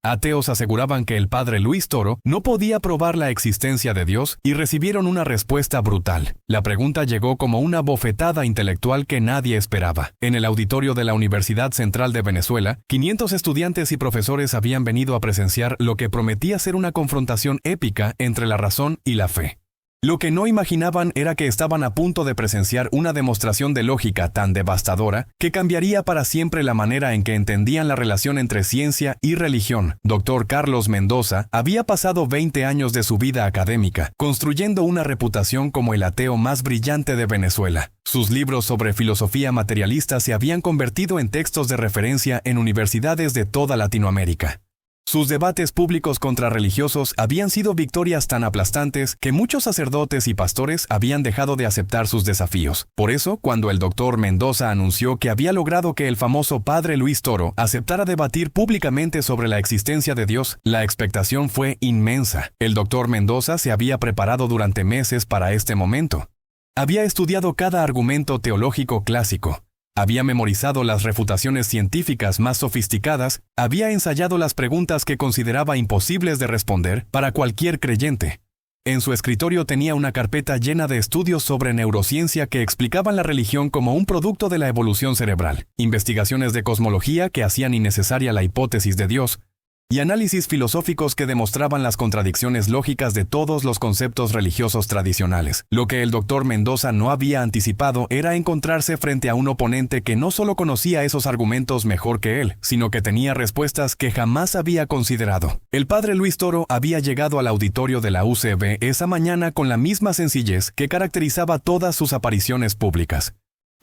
Ateos aseguraban que el padre Luis Toro no podía probar la existencia de Dios y recibieron una respuesta brutal. La pregunta llegó como una bofetada intelectual que nadie esperaba. En el auditorio de la Universidad Central de Venezuela, 500 estudiantes y profesores habían venido a presenciar lo que prometía ser una confrontación épica entre la razón y la fe. Lo que no imaginaban era que estaban a punto de presenciar una demostración de lógica tan devastadora que cambiaría para siempre la manera en que entendían la relación entre ciencia y religión. Dr. Carlos Mendoza había pasado 20 años de su vida académica, construyendo una reputación como el ateo más brillante de Venezuela. Sus libros sobre filosofía materialista se habían convertido en textos de referencia en universidades de toda Latinoamérica. Sus debates públicos contra religiosos habían sido victorias tan aplastantes que muchos sacerdotes y pastores habían dejado de aceptar sus desafíos. Por eso, cuando el Dr. Mendoza anunció que había logrado que el famoso padre Luis Toro aceptara debatir públicamente sobre la existencia de Dios, la expectación fue inmensa. El Dr. Mendoza se había preparado durante meses para este momento. Había estudiado cada argumento teológico clásico. Había memorizado las refutaciones científicas más sofisticadas, había ensayado las preguntas que consideraba imposibles de responder para cualquier creyente. En su escritorio tenía una carpeta llena de estudios sobre neurociencia que explicaban la religión como un producto de la evolución cerebral, investigaciones de cosmología que hacían innecesaria la hipótesis de Dios, y análisis filosóficos que demostraban las contradicciones lógicas de todos los conceptos religiosos tradicionales. Lo que el Dr. Mendoza no había anticipado era encontrarse frente a un oponente que no solo conocía esos argumentos mejor que él, sino que tenía respuestas que jamás había considerado. El padre Luis Toro había llegado al auditorio de la UCB esa mañana con la misma sencillez que caracterizaba todas sus apariciones públicas.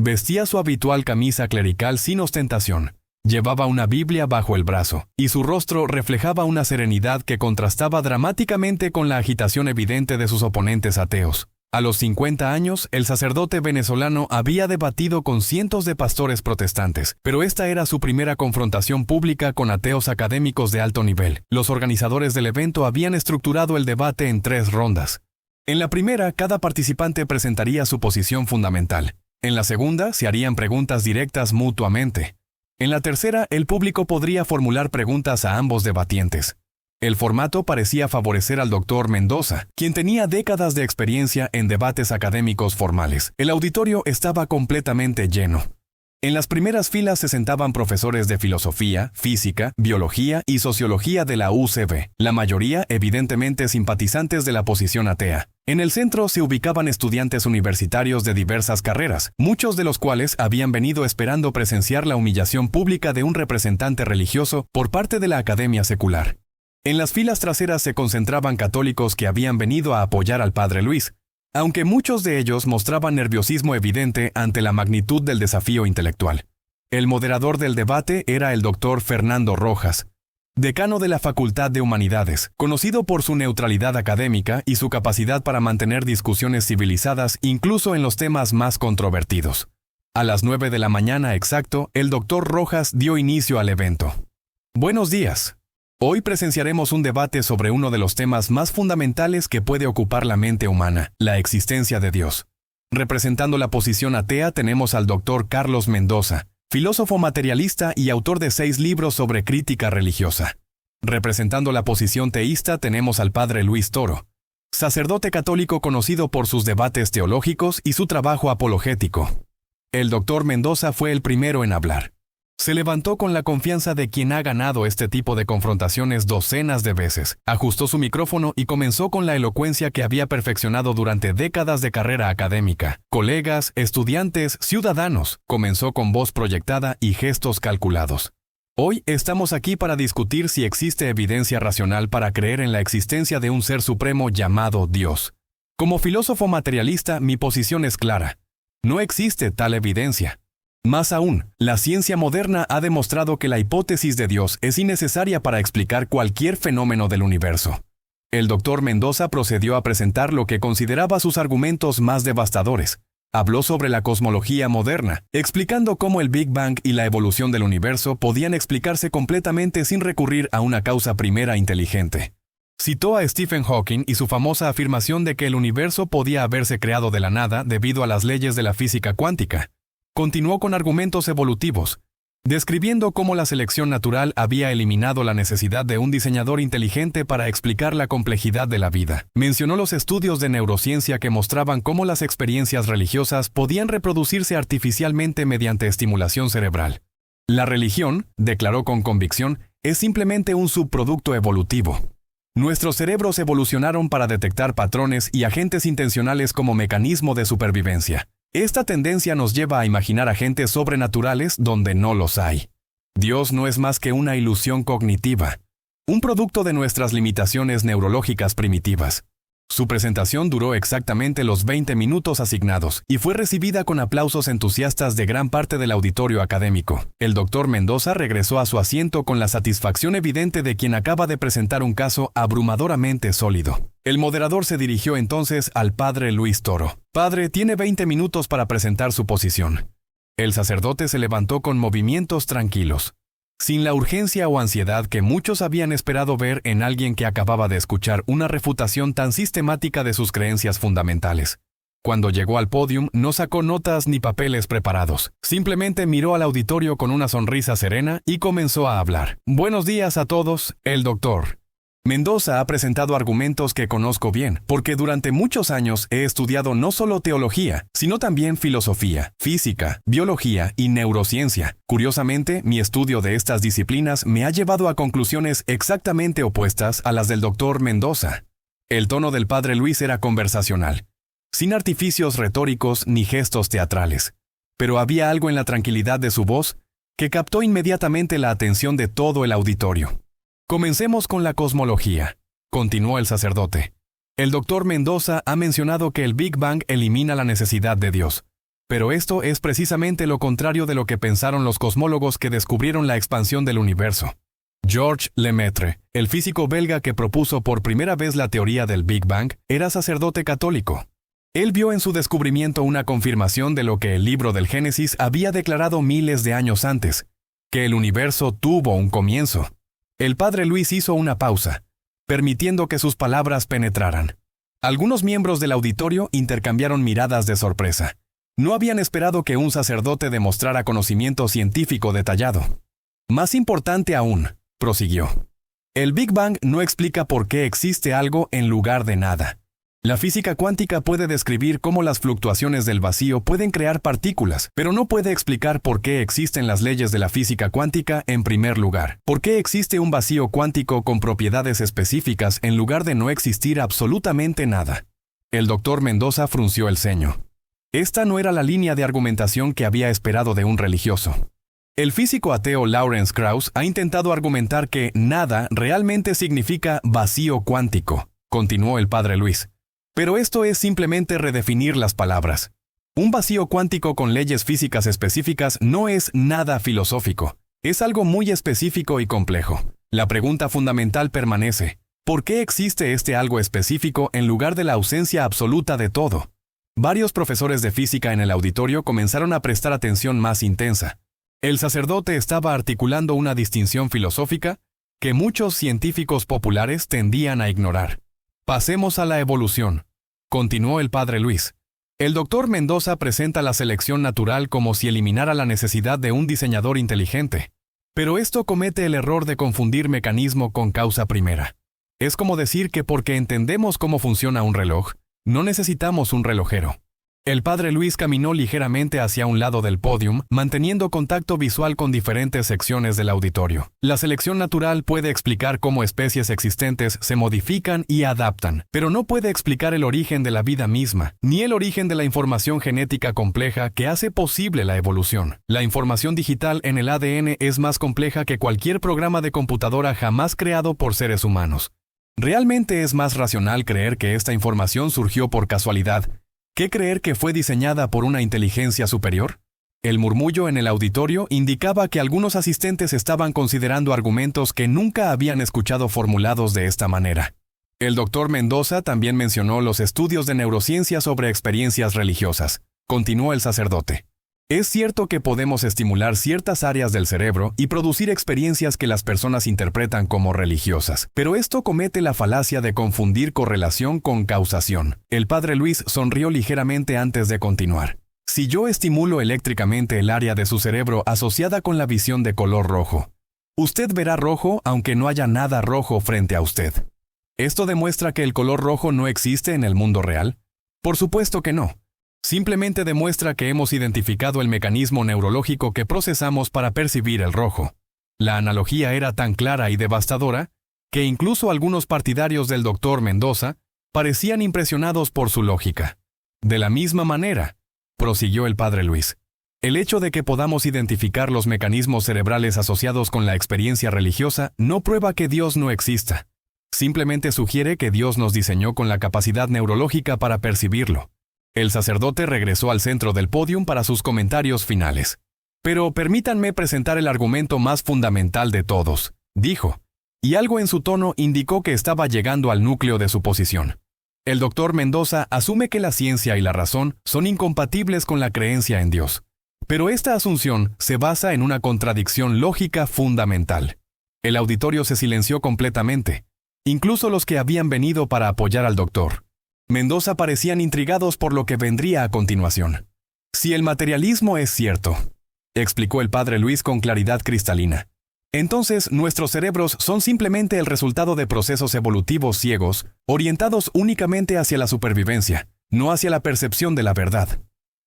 Vestía su habitual camisa clerical sin ostentación. Llevaba una Biblia bajo el brazo, y su rostro reflejaba una serenidad que contrastaba dramáticamente con la agitación evidente de sus oponentes ateos. A los 50 años, el sacerdote venezolano había debatido con cientos de pastores protestantes, pero esta era su primera confrontación pública con ateos académicos de alto nivel. Los organizadores del evento habían estructurado el debate en 3 rondas. En la primera, cada participante presentaría su posición fundamental. En la segunda, se harían preguntas directas mutuamente. En la tercera, el público podría formular preguntas a ambos debatientes. El formato parecía favorecer al Dr. Mendoza, quien tenía décadas de experiencia en debates académicos formales. El auditorio estaba completamente lleno. En las primeras filas se sentaban profesores de filosofía, física, biología y sociología de la UCB, la mayoría evidentemente simpatizantes de la posición atea. En el centro se ubicaban estudiantes universitarios de diversas carreras, muchos de los cuales habían venido esperando presenciar la humillación pública de un representante religioso por parte de la academia secular. En las filas traseras se concentraban católicos que habían venido a apoyar al padre Luis, aunque muchos de ellos mostraban nerviosismo evidente ante la magnitud del desafío intelectual. El moderador del debate era el Dr. Fernando Rojas, decano de la Facultad de Humanidades, conocido por su neutralidad académica y su capacidad para mantener discusiones civilizadas incluso en los temas más controvertidos. A las 9 de la mañana exacto, el Dr. Rojas dio inicio al evento. Buenos días. Hoy presenciaremos un debate sobre uno de los temas más fundamentales que puede ocupar la mente humana, la existencia de Dios. Representando la posición atea tenemos al Dr. Carlos Mendoza, filósofo materialista y autor de 6 libros sobre crítica religiosa. Representando la posición teísta tenemos al padre Luis Toro, sacerdote católico conocido por sus debates teológicos y su trabajo apologético. El Dr. Mendoza fue el primero en hablar. Se levantó con la confianza de quien ha ganado este tipo de confrontaciones docenas de veces. Ajustó su micrófono y comenzó con la elocuencia que había perfeccionado durante décadas de carrera académica. Colegas, estudiantes, ciudadanos, comenzó con voz proyectada y gestos calculados. Hoy estamos aquí para discutir si existe evidencia racional para creer en la existencia de un ser supremo llamado Dios. Como filósofo materialista, mi posición es clara. No existe tal evidencia. Más aún, la ciencia moderna ha demostrado que la hipótesis de Dios es innecesaria para explicar cualquier fenómeno del universo. El Dr. Mendoza procedió a presentar lo que consideraba sus argumentos más devastadores. Habló sobre la cosmología moderna, explicando cómo el Big Bang y la evolución del universo podían explicarse completamente sin recurrir a una causa primera inteligente. Citó a Stephen Hawking y su famosa afirmación de que el universo podía haberse creado de la nada debido a las leyes de la física cuántica. Continuó con argumentos evolutivos. describiendo cómo la selección natural había eliminado la necesidad de un diseñador inteligente para explicar la complejidad de la vida. Mencionó los estudios de neurociencia que mostraban cómo las experiencias religiosas podían reproducirse artificialmente mediante estimulación cerebral. La religión, declaró con convicción, es simplemente un subproducto evolutivo. Nuestros cerebros evolucionaron para detectar patrones y agentes intencionales como mecanismo de supervivencia. Esta tendencia nos lleva a imaginar agentes sobrenaturales donde no los hay. Dios no es más que una ilusión cognitiva, un producto de nuestras limitaciones neurológicas primitivas. Su presentación duró exactamente los 20 minutos asignados y fue recibida con aplausos entusiastas de gran parte del auditorio académico. El doctor Mendoza regresó a su asiento con la satisfacción evidente de quien acaba de presentar un caso abrumadoramente sólido. El moderador se dirigió entonces al padre Luis Toro. Padre, tiene 20 minutos para presentar su posición. El sacerdote se levantó con movimientos tranquilos, sin la urgencia o ansiedad que muchos habían esperado ver en alguien que acababa de escuchar una refutación tan sistemática de sus creencias fundamentales. Cuando llegó al podium, no sacó notas ni papeles preparados. Simplemente miró al auditorio con una sonrisa serena y comenzó a hablar. Buenos días a todos, el doctor Mendoza ha presentado argumentos que conozco bien, porque durante muchos años he estudiado no solo teología, sino también filosofía, física, biología y neurociencia. Curiosamente, mi estudio de estas disciplinas me ha llevado a conclusiones exactamente opuestas a las del doctor Mendoza. El tono del padre Luis era conversacional, sin artificios retóricos ni gestos teatrales. Pero había algo en la tranquilidad de su voz que captó inmediatamente la atención de todo el auditorio. Comencemos con la cosmología, continuó el sacerdote. El doctor Mendoza ha mencionado que el Big Bang elimina la necesidad de Dios. Pero esto es precisamente lo contrario de lo que pensaron los cosmólogos que descubrieron la expansión del universo. Georges Lemaitre, el físico belga que propuso por primera vez la teoría del Big Bang, era sacerdote católico. Él vio en su descubrimiento una confirmación de lo que el libro del Génesis había declarado miles de años antes, que el universo tuvo un comienzo. El padre Luis hizo una pausa, permitiendo que sus palabras penetraran. Algunos miembros del auditorio intercambiaron miradas de sorpresa. No habían esperado que un sacerdote demostrara conocimiento científico detallado. Más importante aún, prosiguió. El Big Bang no explica por qué existe algo en lugar de nada. La física cuántica puede describir cómo las fluctuaciones del vacío pueden crear partículas, pero no puede explicar por qué existen las leyes de la física cuántica en primer lugar. ¿Por qué existe un vacío cuántico con propiedades específicas en lugar de no existir absolutamente nada? El doctor Mendoza frunció el ceño. Esta no era la línea de argumentación que había esperado de un religioso. El físico ateo Lawrence Krauss ha intentado argumentar que nada realmente significa vacío cuántico, continuó el padre Luis. Pero esto es simplemente redefinir las palabras. Un vacío cuántico con leyes físicas específicas no es nada filosófico. Es algo muy específico y complejo. La pregunta fundamental permanece: ¿por qué existe este algo específico en lugar de la ausencia absoluta de todo? Varios profesores de física en el auditorio comenzaron a prestar atención más intensa. El sacerdote estaba articulando una distinción filosófica que muchos científicos populares tendían a ignorar. Pasemos a la evolución, continuó el padre Luis. El doctor Mendoza presenta la selección natural como si eliminara la necesidad de un diseñador inteligente. Pero esto comete el error de confundir mecanismo con causa primera. Es como decir que porque entendemos cómo funciona un reloj, no necesitamos un relojero. El padre Luis caminó ligeramente hacia un lado del podium, manteniendo contacto visual con diferentes secciones del auditorio. La selección natural puede explicar cómo especies existentes se modifican y adaptan, pero no puede explicar el origen de la vida misma, ni el origen de la información genética compleja que hace posible la evolución. La información digital en el ADN es más compleja que cualquier programa de computadora jamás creado por seres humanos. ¿Realmente es más racional creer que esta información surgió por casualidad que creer que fue diseñada por una inteligencia superior? El murmullo en el auditorio indicaba que algunos asistentes estaban considerando argumentos que nunca habían escuchado formulados de esta manera. El doctor Mendoza también mencionó los estudios de neurociencia sobre experiencias religiosas. Continuó el sacerdote. Es cierto que podemos estimular ciertas áreas del cerebro y producir experiencias que las personas interpretan como religiosas, pero esto comete la falacia de confundir correlación con causación. El padre Luis sonrió ligeramente antes de continuar. Si yo estimulo eléctricamente el área de su cerebro asociada con la visión de color rojo, usted verá rojo aunque no haya nada rojo frente a usted. ¿Esto demuestra que el color rojo no existe en el mundo real? Por supuesto que no. Simplemente demuestra que hemos identificado el mecanismo neurológico que procesamos para percibir el rojo. La analogía era tan clara y devastadora que incluso algunos partidarios del Dr. Mendoza parecían impresionados por su lógica. De la misma manera, prosiguió el padre Luis, el hecho de que podamos identificar los mecanismos cerebrales asociados con la experiencia religiosa no prueba que Dios no exista. Simplemente sugiere que Dios nos diseñó con la capacidad neurológica para percibirlo. El sacerdote regresó al centro del pódium para sus comentarios finales. Pero permítanme presentar el argumento más fundamental de todos, dijo, y algo en su tono indicó que estaba llegando al núcleo de su posición. El Dr. Mendoza asume que la ciencia y la razón son incompatibles con la creencia en Dios. Pero esta asunción se basa en una contradicción lógica fundamental. El auditorio se silenció completamente, incluso los que habían venido para apoyar al doctor. Mendoza parecían intrigados por lo que vendría a continuación. Si el materialismo es cierto, explicó el padre Luis con claridad cristalina, entonces nuestros cerebros son simplemente el resultado de procesos evolutivos ciegos, orientados únicamente hacia la supervivencia, no hacia la percepción de la verdad.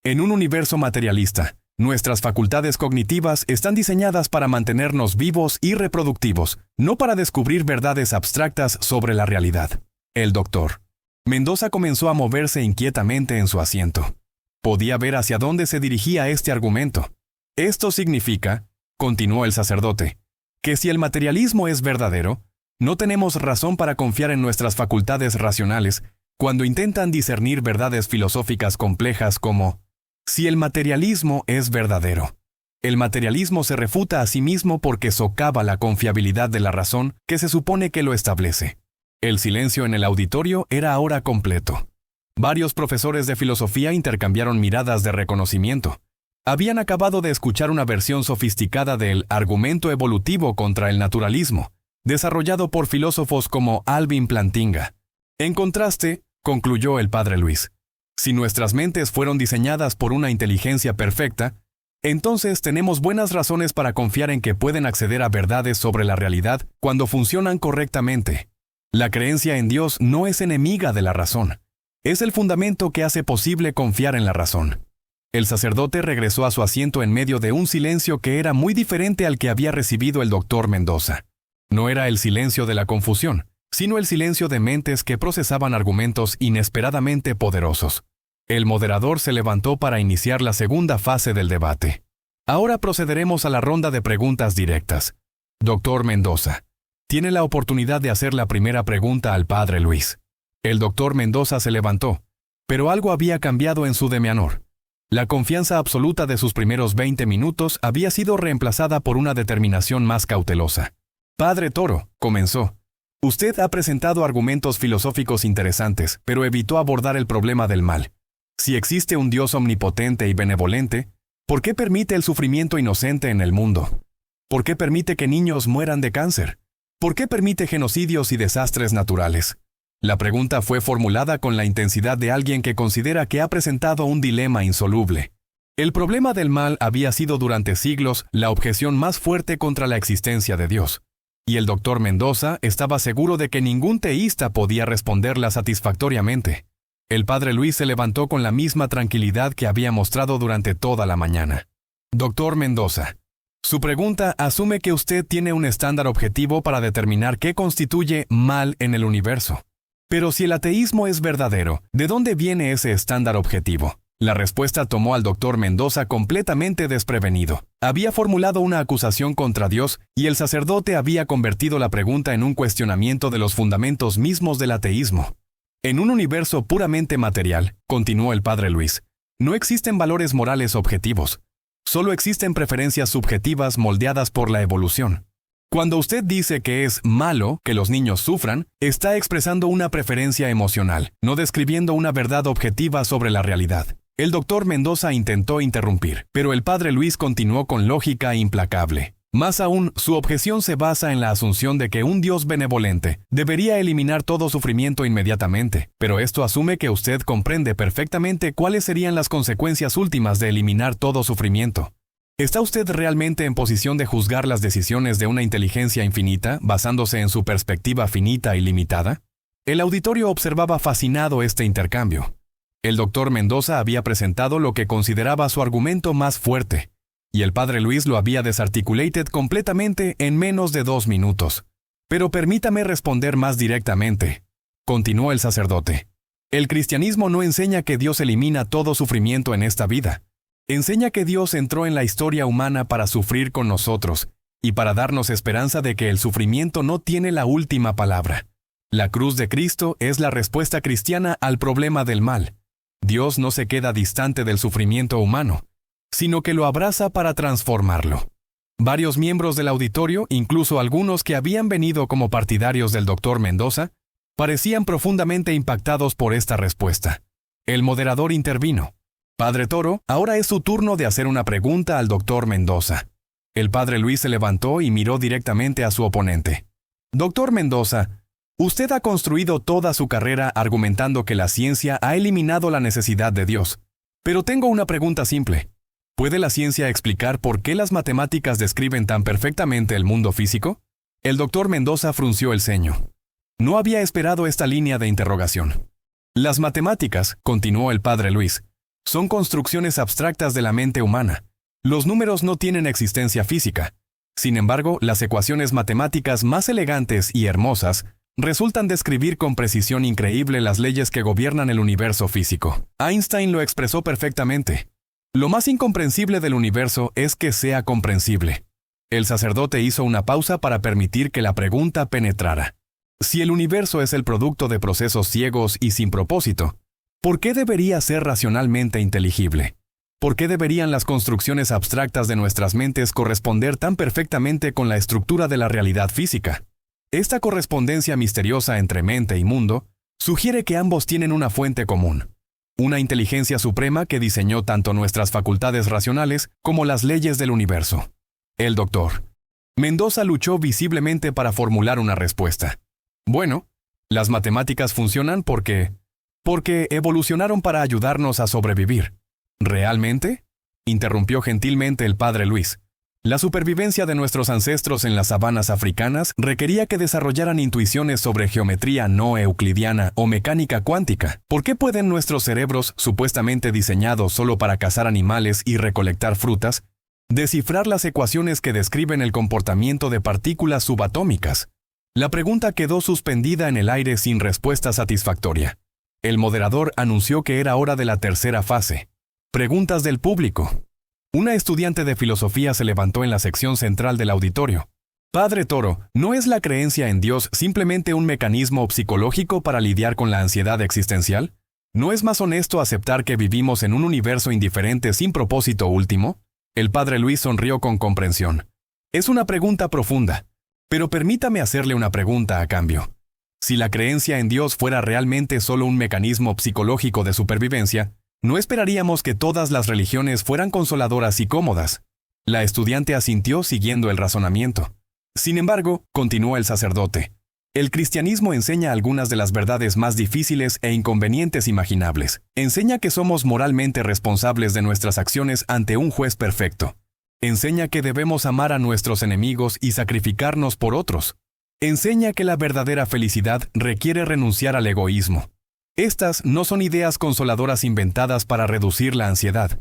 En un universo materialista, nuestras facultades cognitivas están diseñadas para mantenernos vivos y reproductivos, no para descubrir verdades abstractas sobre la realidad. El doctor Mendoza comenzó a moverse inquietamente en su asiento. Podía ver hacia dónde se dirigía este argumento. Esto significa, continuó el sacerdote, que si el materialismo es verdadero, no tenemos razón para confiar en nuestras facultades racionales cuando intentan discernir verdades filosóficas complejas como, si el materialismo es verdadero. El materialismo se refuta a sí mismo porque socava la confiabilidad de la razón que se supone que lo establece. El silencio en el auditorio era ahora completo. Varios profesores de filosofía intercambiaron miradas de reconocimiento. Habían acabado de escuchar una versión sofisticada del argumento evolutivo contra el naturalismo, desarrollado por filósofos como Alvin Plantinga. En contraste, concluyó el padre Luis, si nuestras mentes fueron diseñadas por una inteligencia perfecta, entonces tenemos buenas razones para confiar en que pueden acceder a verdades sobre la realidad cuando funcionan correctamente. La creencia en Dios no es enemiga de la razón. Es el fundamento que hace posible confiar en la razón. El sacerdote regresó a su asiento en medio de un silencio que era muy diferente al que había recibido el doctor Mendoza. No era el silencio de la confusión, sino el silencio de mentes que procesaban argumentos inesperadamente poderosos. El moderador se levantó para iniciar la segunda fase del debate. Ahora procederemos a la ronda de preguntas directas. Doctor Mendoza, tiene la oportunidad de hacer la primera pregunta al padre Luis. El doctor Mendoza se levantó, pero algo había cambiado en su demianor. La confianza absoluta de sus primeros 20 minutos había sido reemplazada por una determinación más cautelosa. Padre Toro, comenzó. Usted ha presentado argumentos filosóficos interesantes, pero evitó abordar el problema del mal. Si existe un Dios omnipotente y benevolente, ¿por qué permite el sufrimiento inocente en el mundo? ¿Por qué permite que niños mueran de cáncer? ¿Por qué permite genocidios y desastres naturales? La pregunta fue formulada con la intensidad de alguien que considera que ha presentado un dilema insoluble. El problema del mal había sido durante siglos la objeción más fuerte contra la existencia de Dios. Y el doctor Mendoza estaba seguro de que ningún teísta podía responderla satisfactoriamente. El padre Luis se levantó con la misma tranquilidad que había mostrado durante toda la mañana. Doctor Mendoza, su pregunta asume que usted tiene un estándar objetivo para determinar qué constituye mal en el universo. Pero si el ateísmo es verdadero, ¿de dónde viene ese estándar objetivo? La respuesta tomó al doctor Mendoza completamente desprevenido. Había formulado una acusación contra Dios y el sacerdote había convertido la pregunta en un cuestionamiento de los fundamentos mismos del ateísmo. En un universo puramente material, continuó el padre Luis, no existen valores morales objetivos. Solo existen preferencias subjetivas moldeadas por la evolución. Cuando usted dice que es malo que los niños sufran, está expresando una preferencia emocional, no describiendo una verdad objetiva sobre la realidad. El doctor Mendoza intentó interrumpir, pero el padre Luis continuó con lógica implacable. Más aún, su objeción se basa en la asunción de que un Dios benevolente debería eliminar todo sufrimiento inmediatamente, pero esto asume que usted comprende perfectamente cuáles serían las consecuencias últimas de eliminar todo sufrimiento. ¿Está usted realmente en posición de juzgar las decisiones de una inteligencia infinita basándose en su perspectiva finita y limitada? El auditorio observaba fascinado este intercambio. El doctor Mendoza había presentado lo que consideraba su argumento más fuerte, y el padre Luis lo había desarticulated completamente en menos de 2 minutos. Pero permítame responder más directamente, continuó el sacerdote. El cristianismo no enseña que Dios elimina todo sufrimiento en esta vida. Enseña que Dios entró en la historia humana para sufrir con nosotros y para darnos esperanza de que el sufrimiento no tiene la última palabra. La cruz de Cristo es la respuesta cristiana al problema del mal. Dios no se queda distante del sufrimiento humano, sino que lo abraza para transformarlo. Varios miembros del auditorio, incluso algunos que habían venido como partidarios del doctor Mendoza, parecían profundamente impactados por esta respuesta. El moderador intervino. Padre Toro, ahora es su turno de hacer una pregunta al doctor Mendoza. El padre Luis se levantó y miró directamente a su oponente. Doctor Mendoza, usted ha construido toda su carrera argumentando que la ciencia ha eliminado la necesidad de Dios. Pero tengo una pregunta simple. ¿Puede la ciencia explicar por qué las matemáticas describen tan perfectamente el mundo físico? El doctor Mendoza frunció el ceño. No había esperado esta línea de interrogación. Las matemáticas, continuó el padre Luis, son construcciones abstractas de la mente humana. Los números no tienen existencia física. Sin embargo, las ecuaciones matemáticas más elegantes y hermosas resultan describir con precisión increíble las leyes que gobiernan el universo físico. Einstein lo expresó perfectamente. Lo más incomprensible del universo es que sea comprensible. El sacerdote hizo una pausa para permitir que la pregunta penetrara. Si el universo es el producto de procesos ciegos y sin propósito, ¿por qué debería ser racionalmente inteligible? ¿Por qué deberían las construcciones abstractas de nuestras mentes corresponder tan perfectamente con la estructura de la realidad física? Esta correspondencia misteriosa entre mente y mundo sugiere que ambos tienen una fuente común. Una inteligencia suprema que diseñó tanto nuestras facultades racionales como las leyes del universo. El doctor Mendoza luchó visiblemente para formular una respuesta. Bueno, las matemáticas funcionan porque evolucionaron para ayudarnos a sobrevivir. ¿Realmente? Interrumpió gentilmente el padre Luis. La supervivencia de nuestros ancestros en las sabanas africanas requería que desarrollaran intuiciones sobre geometría no euclidiana o mecánica cuántica. ¿Por qué pueden nuestros cerebros, supuestamente diseñados solo para cazar animales y recolectar frutas, descifrar las ecuaciones que describen el comportamiento de partículas subatómicas? La pregunta quedó suspendida en el aire sin respuesta satisfactoria. El moderador anunció que era hora de la tercera fase. Preguntas del público. Una estudiante de filosofía se levantó en la sección central del auditorio. Padre Toro, ¿no es la creencia en Dios simplemente un mecanismo psicológico para lidiar con la ansiedad existencial? ¿No es más honesto aceptar que vivimos en un universo indiferente sin propósito último? El padre Luis sonrió con comprensión. Es una pregunta profunda, pero permítame hacerle una pregunta a cambio. Si la creencia en Dios fuera realmente solo un mecanismo psicológico de supervivencia, ¿no esperaríamos que todas las religiones fueran consoladoras y cómodas? La estudiante asintió siguiendo el razonamiento. Sin embargo, continuó el sacerdote, el cristianismo enseña algunas de las verdades más difíciles e inconvenientes imaginables. Enseña que somos moralmente responsables de nuestras acciones ante un juez perfecto. Enseña que debemos amar a nuestros enemigos y sacrificarnos por otros. Enseña que la verdadera felicidad requiere renunciar al egoísmo. Estas no son ideas consoladoras inventadas para reducir la ansiedad.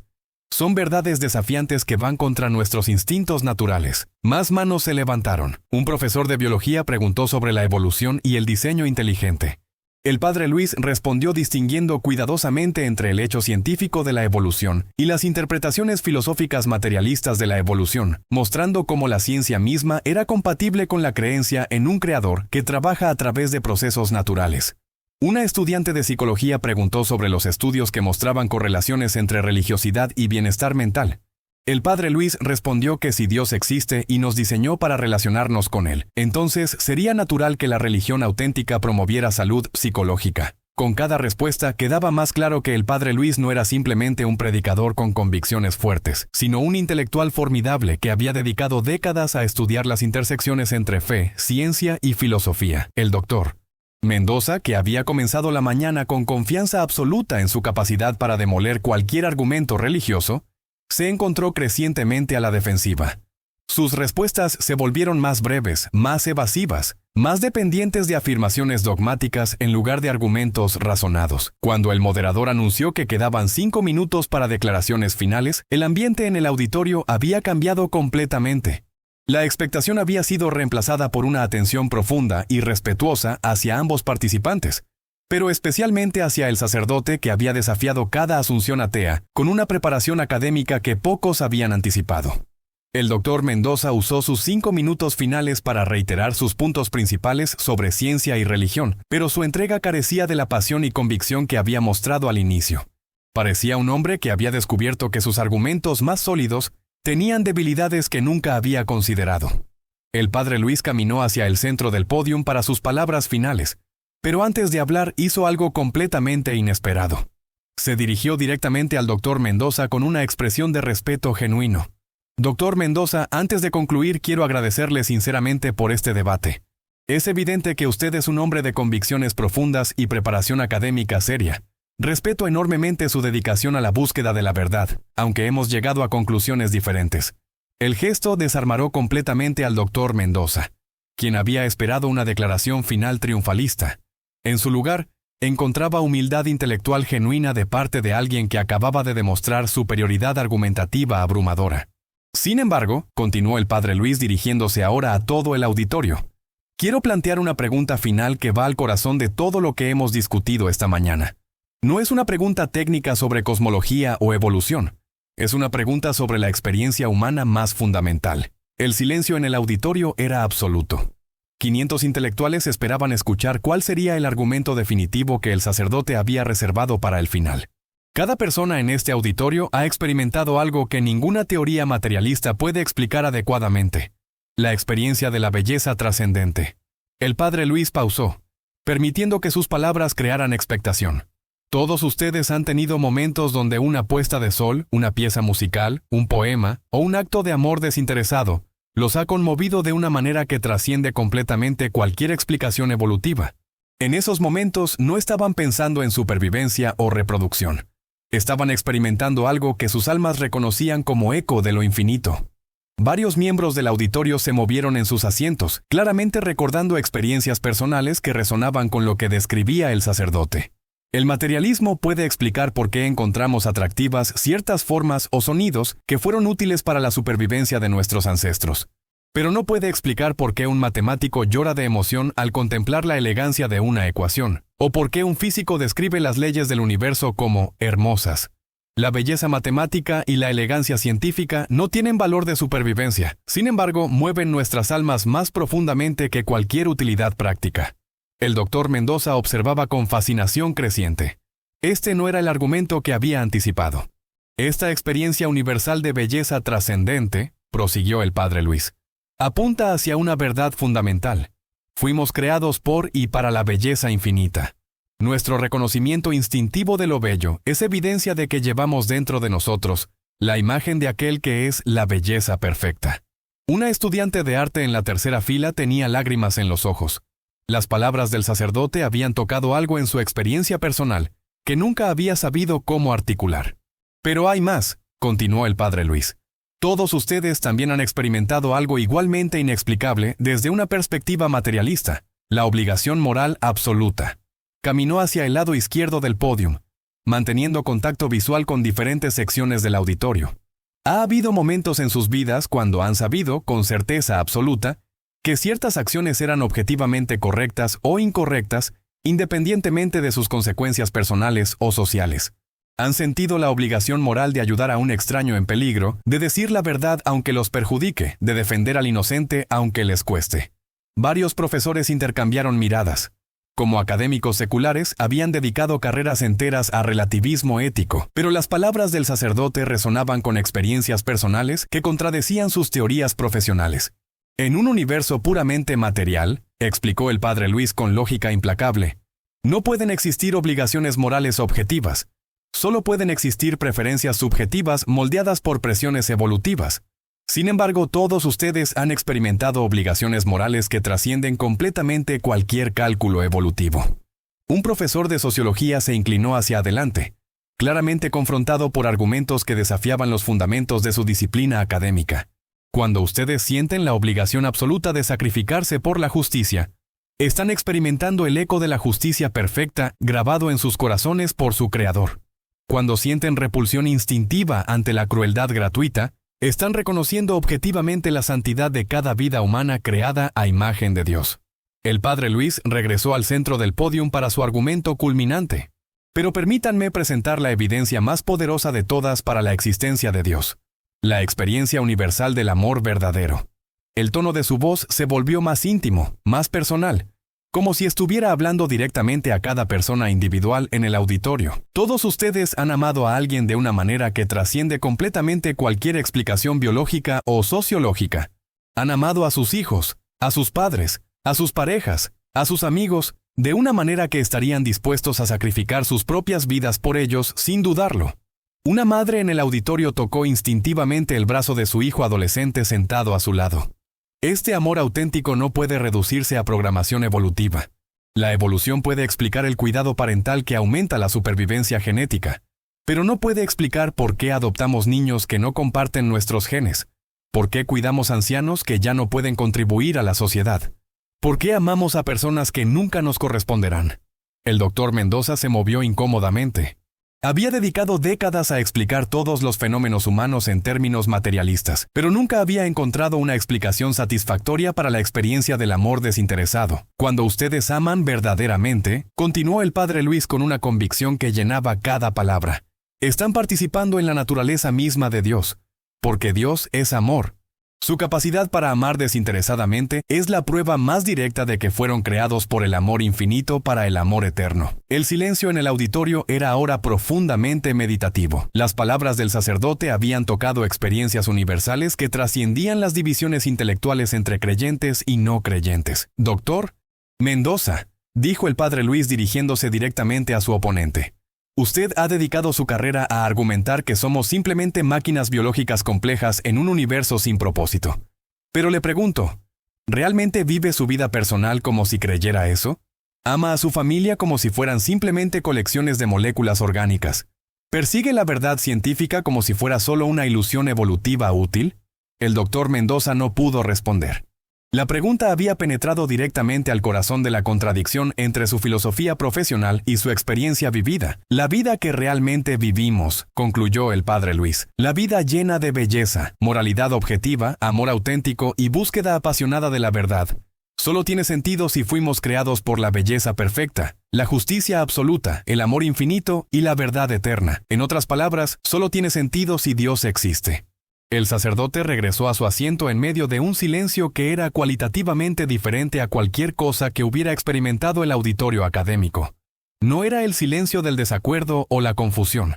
Son verdades desafiantes que van contra nuestros instintos naturales. Más manos se levantaron. Un profesor de biología preguntó sobre la evolución y el diseño inteligente. El padre Luis respondió distinguiendo cuidadosamente entre el hecho científico de la evolución y las interpretaciones filosóficas materialistas de la evolución, mostrando cómo la ciencia misma era compatible con la creencia en un creador que trabaja a través de procesos naturales. Una estudiante de psicología preguntó sobre los estudios que mostraban correlaciones entre religiosidad y bienestar mental. El padre Luis respondió que si Dios existe y nos diseñó para relacionarnos con Él, entonces sería natural que la religión auténtica promoviera salud psicológica. Con cada respuesta quedaba más claro que el padre Luis no era simplemente un predicador con convicciones fuertes, sino un intelectual formidable que había dedicado décadas a estudiar las intersecciones entre fe, ciencia y filosofía. El doctor Mendoza, que había comenzado la mañana con confianza absoluta en su capacidad para demoler cualquier argumento religioso, se encontró crecientemente a la defensiva. Sus respuestas se volvieron más breves, más evasivas, más dependientes de afirmaciones dogmáticas en lugar de argumentos razonados. Cuando el moderador anunció que quedaban 5 minutos para declaraciones finales, el ambiente en el auditorio había cambiado completamente. La expectación había sido reemplazada por una atención profunda y respetuosa hacia ambos participantes, pero especialmente hacia el sacerdote que había desafiado cada asunción atea con una preparación académica que pocos habían anticipado. El doctor Mendoza usó sus 5 minutos finales para reiterar sus puntos principales sobre ciencia y religión, pero su entrega carecía de la pasión y convicción que había mostrado al inicio. Parecía un hombre que había descubierto que sus argumentos más sólidos tenían debilidades que nunca había considerado. El padre Luis caminó hacia el centro del pódium para sus palabras finales, pero antes de hablar hizo algo completamente inesperado. Se dirigió directamente al doctor Mendoza con una expresión de respeto genuino. Doctor Mendoza, antes de concluir quiero agradecerle sinceramente por este debate. Es evidente que usted es un hombre de convicciones profundas y preparación académica seria. Respeto enormemente su dedicación a la búsqueda de la verdad, aunque hemos llegado a conclusiones diferentes. El gesto desarmaró completamente al doctor Mendoza, quien había esperado una declaración final triunfalista. En su lugar, encontraba humildad intelectual genuina de parte de alguien que acababa de demostrar superioridad argumentativa abrumadora. Sin embargo, continuó el padre Luis dirigiéndose ahora a todo el auditorio, quiero plantear una pregunta final que va al corazón de todo lo que hemos discutido esta mañana. No es una pregunta técnica sobre cosmología o evolución. Es una pregunta sobre la experiencia humana más fundamental. El silencio en el auditorio era absoluto. 500 intelectuales esperaban escuchar cuál sería el argumento definitivo que el sacerdote había reservado para el final. Cada persona en este auditorio ha experimentado algo que ninguna teoría materialista puede explicar adecuadamente: la experiencia de la belleza trascendente. El padre Luis pausó, permitiendo que sus palabras crearan expectación. Todos ustedes han tenido momentos donde una puesta de sol, una pieza musical, un poema o un acto de amor desinteresado los ha conmovido de una manera que trasciende completamente cualquier explicación evolutiva. En esos momentos no estaban pensando en supervivencia o reproducción. Estaban experimentando algo que sus almas reconocían como eco de lo infinito. Varios miembros del auditorio se movieron en sus asientos, claramente recordando experiencias personales que resonaban con lo que describía el sacerdote. El materialismo puede explicar por qué encontramos atractivas ciertas formas o sonidos que fueron útiles para la supervivencia de nuestros ancestros. Pero no puede explicar por qué un matemático llora de emoción al contemplar la elegancia de una ecuación, o por qué un físico describe las leyes del universo como hermosas. La belleza matemática y la elegancia científica no tienen valor de supervivencia, sin embargo, mueven nuestras almas más profundamente que cualquier utilidad práctica. El doctor Mendoza observaba con fascinación creciente. Este no era el argumento que había anticipado. Esta experiencia universal de belleza trascendente, prosiguió el padre Luis, apunta hacia una verdad fundamental. Fuimos creados por y para la belleza infinita. Nuestro reconocimiento instintivo de lo bello es evidencia de que llevamos dentro de nosotros la imagen de aquel que es la belleza perfecta. Una estudiante de arte en la tercera fila tenía lágrimas en los ojos. Las palabras del sacerdote habían tocado algo en su experiencia personal que nunca había sabido cómo articular. Pero hay más, continuó el padre Luis. Todos ustedes también han experimentado algo igualmente inexplicable desde una perspectiva materialista: la obligación moral absoluta. Caminó hacia el lado izquierdo del pódium, manteniendo contacto visual con diferentes secciones del auditorio. Ha habido momentos en sus vidas cuando han sabido, con certeza absoluta, que ciertas acciones eran objetivamente correctas o incorrectas, independientemente de sus consecuencias personales o sociales. Han sentido la obligación moral de ayudar a un extraño en peligro, de decir la verdad aunque los perjudique, de defender al inocente aunque les cueste. Varios profesores intercambiaron miradas. Como académicos seculares, habían dedicado carreras enteras a relativismo ético, pero las palabras del sacerdote resonaban con experiencias personales que contradecían sus teorías profesionales. En un universo puramente material, explicó el padre Luis con lógica implacable, No pueden existir obligaciones morales objetivas. Solo pueden existir preferencias subjetivas moldeadas por presiones evolutivas. Sin embargo, todos ustedes han experimentado obligaciones morales que trascienden completamente cualquier cálculo evolutivo. Un profesor de sociología se inclinó hacia adelante, claramente confrontado por argumentos que desafiaban los fundamentos de su disciplina académica. Cuando ustedes sienten la obligación absoluta de sacrificarse por la justicia, están experimentando el eco de la justicia perfecta grabado en sus corazones por su Creador. Cuando sienten repulsión instintiva ante la crueldad gratuita, están reconociendo objetivamente la santidad de cada vida humana creada a imagen de Dios. El padre Luis regresó al centro del pódium para su argumento culminante. Pero permítanme presentar la evidencia más poderosa de todas para la existencia de Dios. La experiencia universal del amor verdadero. El tono de su voz se volvió más íntimo, más personal, como si estuviera hablando directamente a cada persona individual en el auditorio. Todos ustedes han amado a alguien de una manera que trasciende completamente cualquier explicación biológica o sociológica. Han amado a sus hijos, a sus padres, a sus parejas, a sus amigos, de una manera que estarían dispuestos a sacrificar sus propias vidas por ellos sin dudarlo. Una madre en el auditorio tocó instintivamente el brazo de su hijo adolescente sentado a su lado. Este amor auténtico no puede reducirse a programación evolutiva. La evolución puede explicar el cuidado parental que aumenta la supervivencia genética, pero no puede explicar por qué adoptamos niños que no comparten nuestros genes, por qué cuidamos ancianos que ya no pueden contribuir a la sociedad. ¿Por qué amamos a personas que nunca nos corresponderán? El doctor Mendoza se movió incómodamente. Había dedicado décadas a explicar todos los fenómenos humanos en términos materialistas, pero nunca había encontrado una explicación satisfactoria para la experiencia del amor desinteresado. Cuando ustedes aman verdaderamente, continuó el padre Luis con una convicción que llenaba cada palabra. Están participando en la naturaleza misma de Dios, porque Dios es amor. Su capacidad para amar desinteresadamente es la prueba más directa de que fueron creados por el amor infinito para el amor eterno. El silencio en el auditorio era ahora profundamente meditativo. Las palabras del sacerdote habían tocado experiencias universales que trascendían las divisiones intelectuales entre creyentes y no creyentes. «Doctor Mendoza», dijo el padre Luis dirigiéndose directamente a su oponente. Usted ha dedicado su carrera a argumentar que somos simplemente máquinas biológicas complejas en un universo sin propósito. Pero le pregunto, ¿realmente vive su vida personal como si creyera eso? ¿Ama a su familia como si fueran simplemente colecciones de moléculas orgánicas? ¿Persigue la verdad científica como si fuera solo una ilusión evolutiva útil? El doctor Mendoza no pudo responder. La pregunta había penetrado directamente al corazón de la contradicción entre su filosofía profesional y su experiencia vivida. La vida que realmente vivimos, concluyó el padre Luis. La vida llena de belleza, moralidad objetiva, amor auténtico y búsqueda apasionada de la verdad. Solo tiene sentido si fuimos creados por la belleza perfecta, la justicia absoluta, el amor infinito y la verdad eterna. En otras palabras, solo tiene sentido si Dios existe. El sacerdote regresó a su asiento en medio de un silencio que era cualitativamente diferente a cualquier cosa que hubiera experimentado el auditorio académico. No era el silencio del desacuerdo o la confusión.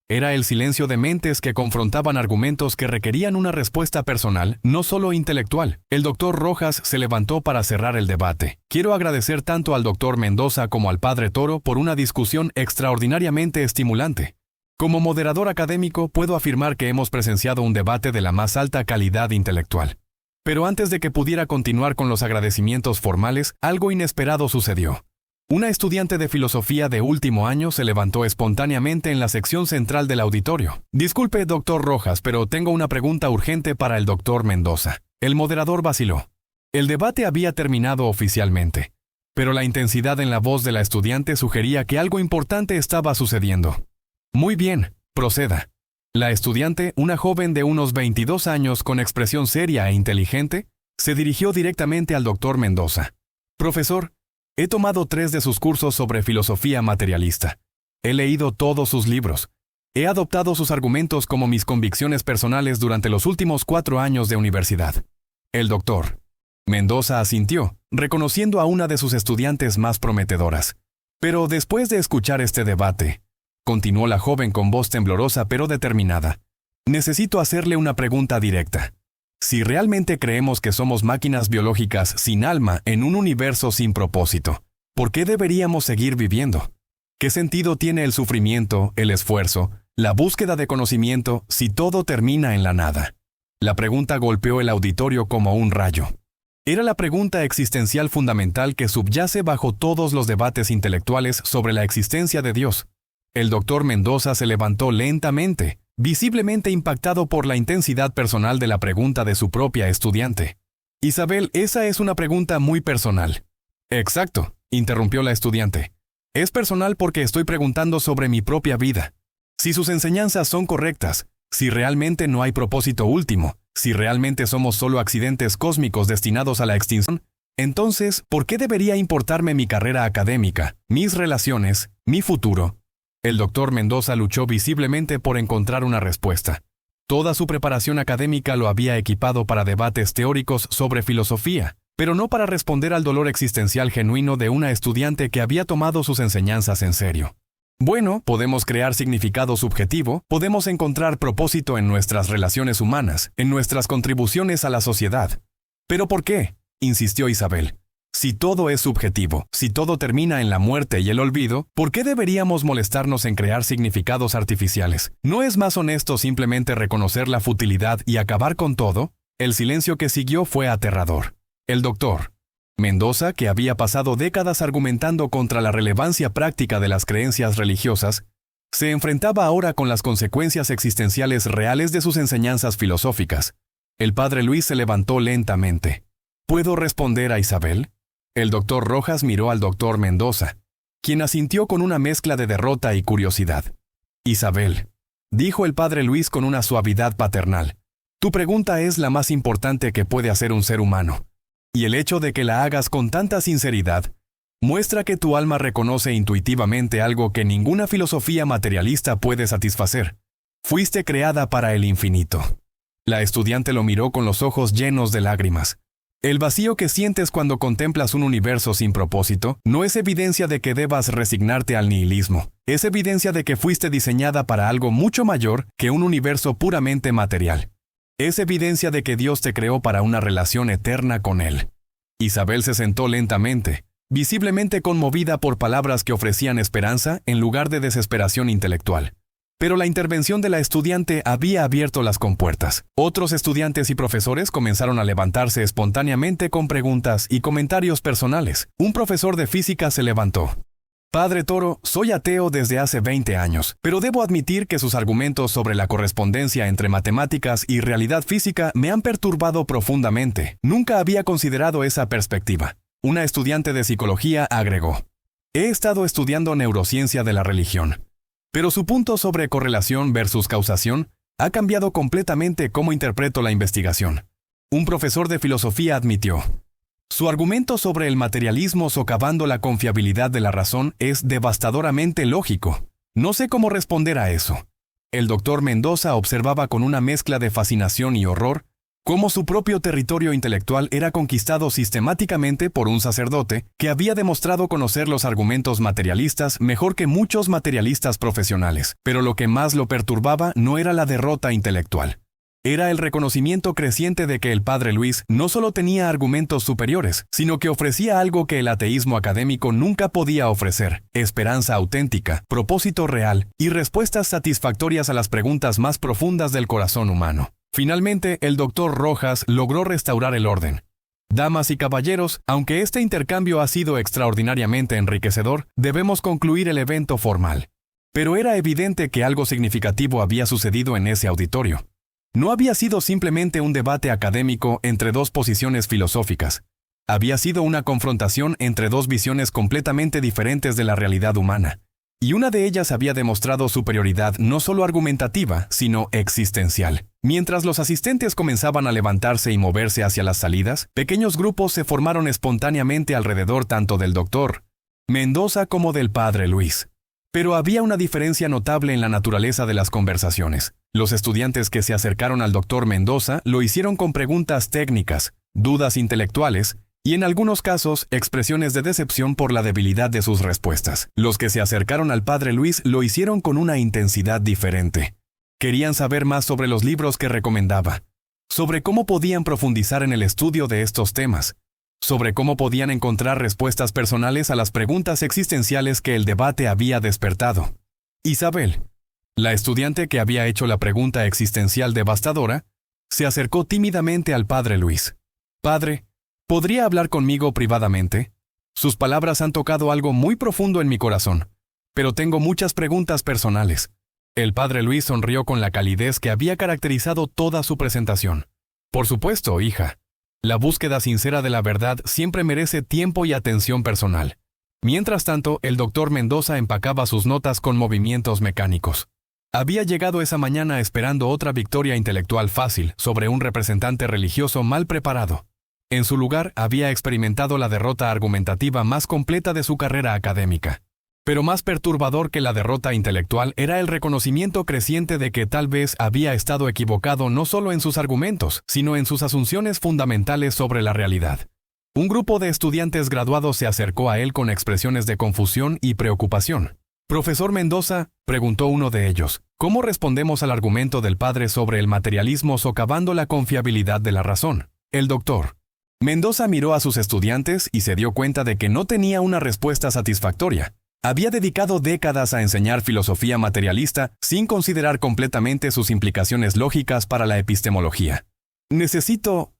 Era el silencio de mentes que confrontaban argumentos que requerían una respuesta personal, no solo intelectual. El doctor Rojas se levantó para cerrar el debate. Quiero agradecer tanto al doctor Mendoza como al padre Toro por una discusión extraordinariamente estimulante. Como moderador académico, puedo afirmar que hemos presenciado un debate de la más alta calidad intelectual. Pero antes de que pudiera continuar con los agradecimientos formales, algo inesperado sucedió. Una estudiante de filosofía de último año se levantó espontáneamente en la sección central del auditorio. Disculpe, doctor Rojas, pero tengo una pregunta urgente para el doctor Mendoza. El moderador vaciló. El debate había terminado oficialmente, pero la intensidad en la voz de la estudiante sugería que algo importante estaba sucediendo. Muy bien, proceda. La estudiante, una joven de unos 22 años con expresión seria e inteligente, se dirigió directamente al doctor Mendoza. Profesor, he tomado 3 de sus cursos sobre filosofía materialista. He leído todos sus libros. He adoptado sus argumentos como mis convicciones personales durante los últimos 4 años de universidad. El doctor Mendoza asintió, reconociendo a una de sus estudiantes más prometedoras. Pero después de escuchar este debate, continuó la joven con voz temblorosa pero determinada, necesito hacerle una pregunta directa. Si realmente creemos que somos máquinas biológicas sin alma en un universo sin propósito, ¿por qué deberíamos seguir viviendo? ¿Qué sentido tiene el sufrimiento, el esfuerzo, la búsqueda de conocimiento si todo termina en la nada? La pregunta golpeó el auditorio como un rayo. Era la pregunta existencial fundamental que subyace bajo todos los debates intelectuales sobre la existencia de Dios. El doctor Mendoza se levantó lentamente, visiblemente impactado por la intensidad personal de la pregunta de su propia estudiante. Isabel, esa es una pregunta muy personal. Exacto, interrumpió la estudiante. Es personal porque estoy preguntando sobre mi propia vida. Si sus enseñanzas son correctas, si realmente no hay propósito último, si realmente somos solo accidentes cósmicos destinados a la extinción, entonces, ¿por qué debería importarme mi carrera académica, mis relaciones, mi futuro? El doctor Mendoza luchó visiblemente por encontrar una respuesta. Toda su preparación académica lo había equipado para debates teóricos sobre filosofía, pero no para responder al dolor existencial genuino de una estudiante que había tomado sus enseñanzas en serio. Bueno, podemos crear significado subjetivo, podemos encontrar propósito en nuestras relaciones humanas, en nuestras contribuciones a la sociedad. ¿Pero por qué?, insistió Isabel. Si todo es subjetivo, si todo termina en la muerte y el olvido, ¿por qué deberíamos molestarnos en crear significados artificiales? ¿No es más honesto simplemente reconocer la futilidad y acabar con todo? El silencio que siguió fue aterrador. El doctor Mendoza, que había pasado décadas argumentando contra la relevancia práctica de las creencias religiosas, se enfrentaba ahora con las consecuencias existenciales reales de sus enseñanzas filosóficas. El padre Luis se levantó lentamente. ¿Puedo responder a Isabel? El doctor Rojas miró al doctor Mendoza, quien asintió con una mezcla de derrota y curiosidad. Isabel, dijo el padre Luis con una suavidad paternal, tu pregunta es la más importante que puede hacer un ser humano. Y el hecho de que la hagas con tanta sinceridad muestra que tu alma reconoce intuitivamente algo que ninguna filosofía materialista puede satisfacer. Fuiste creada para el infinito. La estudiante lo miró con los ojos llenos de lágrimas. El vacío que sientes cuando contemplas un universo sin propósito no es evidencia de que debas resignarte al nihilismo. Es evidencia de que fuiste diseñada para algo mucho mayor que un universo puramente material. Es evidencia de que Dios te creó para una relación eterna con Él. Isabel se sentó lentamente, visiblemente conmovida por palabras que ofrecían esperanza en lugar de desesperación intelectual. Pero la intervención de la estudiante había abierto las compuertas. Otros estudiantes y profesores comenzaron a levantarse espontáneamente con preguntas y comentarios personales. Un profesor de física se levantó. Padre Toro, soy ateo desde hace 20 años, pero debo admitir que sus argumentos sobre la correspondencia entre matemáticas y realidad física me han perturbado profundamente. Nunca había considerado esa perspectiva. Una estudiante de psicología agregó. He estado estudiando neurociencia de la religión. Pero su punto sobre correlación versus causación ha cambiado completamente cómo interpreto la investigación. Un profesor de filosofía admitió. Su argumento sobre el materialismo socavando la confiabilidad de la razón es devastadoramente lógico. No sé cómo responder a eso. El doctor Mendoza observaba con una mezcla de fascinación y horror cómo su propio territorio intelectual era conquistado sistemáticamente por un sacerdote que había demostrado conocer los argumentos materialistas mejor que muchos materialistas profesionales. Pero lo que más lo perturbaba no era la derrota intelectual. Era el reconocimiento creciente de que el padre Luis no solo tenía argumentos superiores, sino que ofrecía algo que el ateísmo académico nunca podía ofrecer: esperanza auténtica, propósito real y respuestas satisfactorias a las preguntas más profundas del corazón humano. Finalmente, el doctor Rojas logró restaurar el orden. Damas y caballeros, aunque este intercambio ha sido extraordinariamente enriquecedor, debemos concluir el evento formal. Pero era evidente que algo significativo había sucedido en ese auditorio. No había sido simplemente un debate académico entre dos posiciones filosóficas. Había sido una confrontación entre dos visiones completamente diferentes de la realidad humana. Y una de ellas había demostrado superioridad no solo argumentativa, sino existencial. Mientras los asistentes comenzaban a levantarse y moverse hacia las salidas, pequeños grupos se formaron espontáneamente alrededor tanto del doctor Mendoza como del padre Luis. Pero había una diferencia notable en la naturaleza de las conversaciones. Los estudiantes que se acercaron al doctor Mendoza lo hicieron con preguntas técnicas, dudas intelectuales y en algunos casos expresiones de decepción por la debilidad de sus respuestas. Los que se acercaron al padre Luis lo hicieron con una intensidad diferente. Querían saber más sobre los libros que recomendaba, sobre cómo podían profundizar en el estudio de estos temas. sobre cómo podían encontrar respuestas personales a las preguntas existenciales que el debate había despertado. Isabel, la estudiante que había hecho la pregunta existencial devastadora, se acercó tímidamente al padre Luis. «Padre, ¿podría hablar conmigo privadamente? Sus palabras han tocado algo muy profundo en mi corazón, pero tengo muchas preguntas personales». El padre Luis sonrió con la calidez que había caracterizado toda su presentación. «Por supuesto, hija. La búsqueda sincera de la verdad siempre merece tiempo y atención personal». Mientras tanto, el doctor Mendoza empacaba sus notas con movimientos mecánicos. Había llegado esa mañana esperando otra victoria intelectual fácil sobre un representante religioso mal preparado. En su lugar, había experimentado la derrota argumentativa más completa de su carrera académica. Pero más perturbador que la derrota intelectual era el reconocimiento creciente de que tal vez había estado equivocado no solo en sus argumentos, sino en sus asunciones fundamentales sobre la realidad. Un grupo de estudiantes graduados se acercó a él con expresiones de confusión y preocupación. «Profesor Mendoza», preguntó uno de ellos, «¿cómo respondemos al argumento del padre sobre el materialismo socavando la confiabilidad de la razón?» El doctor Mendoza miró a sus estudiantes y se dio cuenta de que no tenía una respuesta satisfactoria. Había dedicado décadas a enseñar filosofía materialista sin considerar completamente sus implicaciones lógicas para la epistemología. Necesito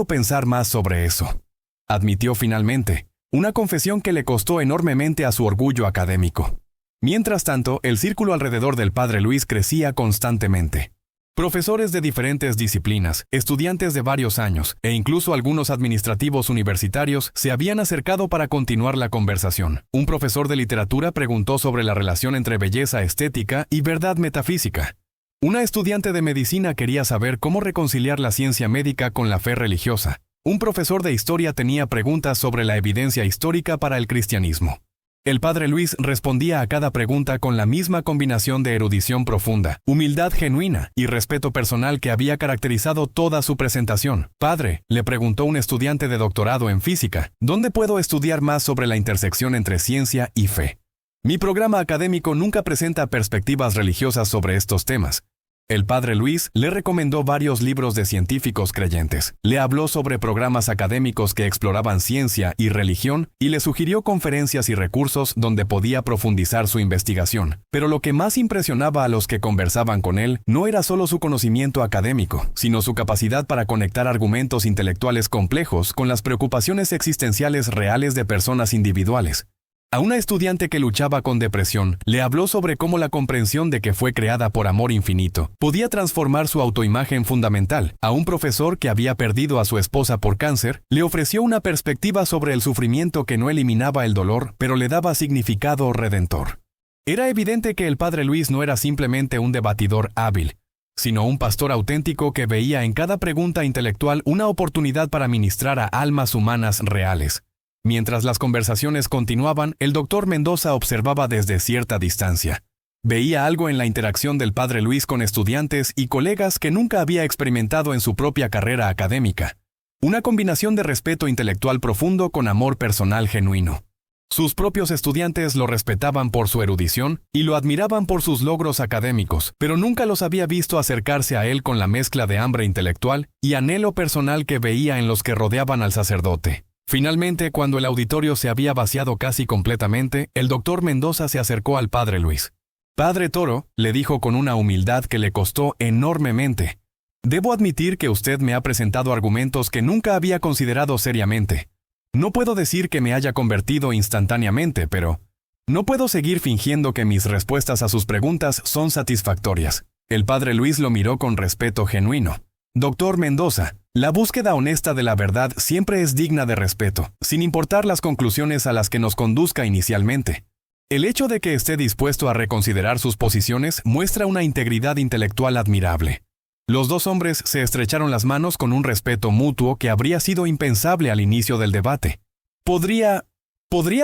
pensar más sobre eso», admitió finalmente, una confesión que le costó enormemente a su orgullo académico. Mientras tanto, el círculo alrededor del padre Luis crecía constantemente. Profesores de diferentes disciplinas, estudiantes de varios años e incluso algunos administrativos universitarios se habían acercado para continuar la conversación. Un profesor de literatura preguntó sobre la relación entre belleza estética y verdad metafísica. Una estudiante de medicina quería saber cómo reconciliar la ciencia médica con la fe religiosa. Un profesor de historia tenía preguntas sobre la evidencia histórica para el cristianismo. El padre Luis respondía a cada pregunta con la misma combinación de erudición profunda, humildad genuina y respeto personal que había caracterizado toda su presentación. «Padre», le preguntó un estudiante de doctorado en física, «¿dónde puedo estudiar más sobre la intersección entre ciencia y fe? Mi programa académico nunca presenta perspectivas religiosas sobre estos temas». El padre Luis le recomendó varios libros de científicos creyentes, le habló sobre programas académicos que exploraban ciencia y religión y le sugirió conferencias y recursos donde podía profundizar su investigación. Pero lo que más impresionaba a los que conversaban con él no era solo su conocimiento académico, sino su capacidad para conectar argumentos intelectuales complejos con las preocupaciones existenciales reales de personas individuales. A una estudiante que luchaba con depresión, le habló sobre cómo la comprensión de que fue creada por amor infinito podía transformar su autoimagen fundamental. A un profesor que había perdido a su esposa por cáncer, le ofreció una perspectiva sobre el sufrimiento que no eliminaba el dolor, pero le daba significado redentor. Era evidente que el padre Luis no era simplemente un debatidor hábil, sino un pastor auténtico que veía en cada pregunta intelectual una oportunidad para ministrar a almas humanas reales. Mientras las conversaciones continuaban, el doctor Mendoza observaba desde cierta distancia. Veía algo en la interacción del padre Luis con estudiantes y colegas que nunca había experimentado en su propia carrera académica. Una combinación de respeto intelectual profundo con amor personal genuino. Sus propios estudiantes lo respetaban por su erudición y lo admiraban por sus logros académicos, pero nunca los había visto acercarse a él con la mezcla de hambre intelectual y anhelo personal que veía en los que rodeaban al sacerdote. Finalmente, cuando el auditorio se había vaciado casi completamente, el doctor Mendoza se acercó al padre Luis. «Padre Toro», le dijo con una humildad que le costó enormemente, «debo admitir que usted me ha presentado argumentos que nunca había considerado seriamente. No puedo decir que me haya convertido instantáneamente, pero no puedo seguir fingiendo que mis respuestas a sus preguntas son satisfactorias». El padre Luis lo miró con respeto genuino. «Doctor Mendoza, la búsqueda honesta de la verdad siempre es digna de respeto, sin importar las conclusiones a las que nos conduzca inicialmente. El hecho de que esté dispuesto a reconsiderar sus posiciones muestra una integridad intelectual admirable». Los dos hombres se estrecharon las manos con un respeto mutuo que habría sido impensable al inicio del debate. ¿Podría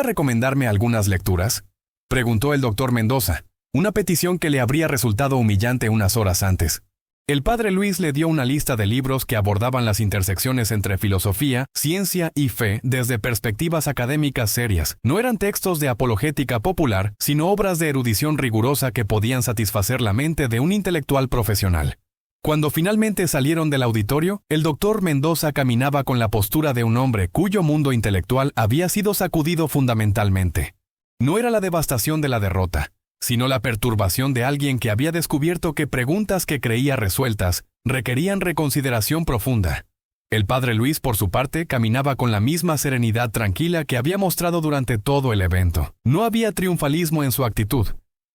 recomendarme algunas lecturas?, preguntó el doctor Mendoza, una petición que le habría resultado humillante unas horas antes. El padre Luis le dio una lista de libros que abordaban las intersecciones entre filosofía, ciencia y fe desde perspectivas académicas serias. No eran textos de apologética popular, sino obras de erudición rigurosa que podían satisfacer la mente de un intelectual profesional. Cuando finalmente salieron del auditorio, el doctor Mendoza caminaba con la postura de un hombre cuyo mundo intelectual había sido sacudido fundamentalmente. No era la devastación de la derrota, sino la perturbación de alguien que había descubierto que preguntas que creía resueltas requerían reconsideración profunda. El padre Luis, por su parte, caminaba con la misma serenidad tranquila que había mostrado durante todo el evento. No había triunfalismo en su actitud,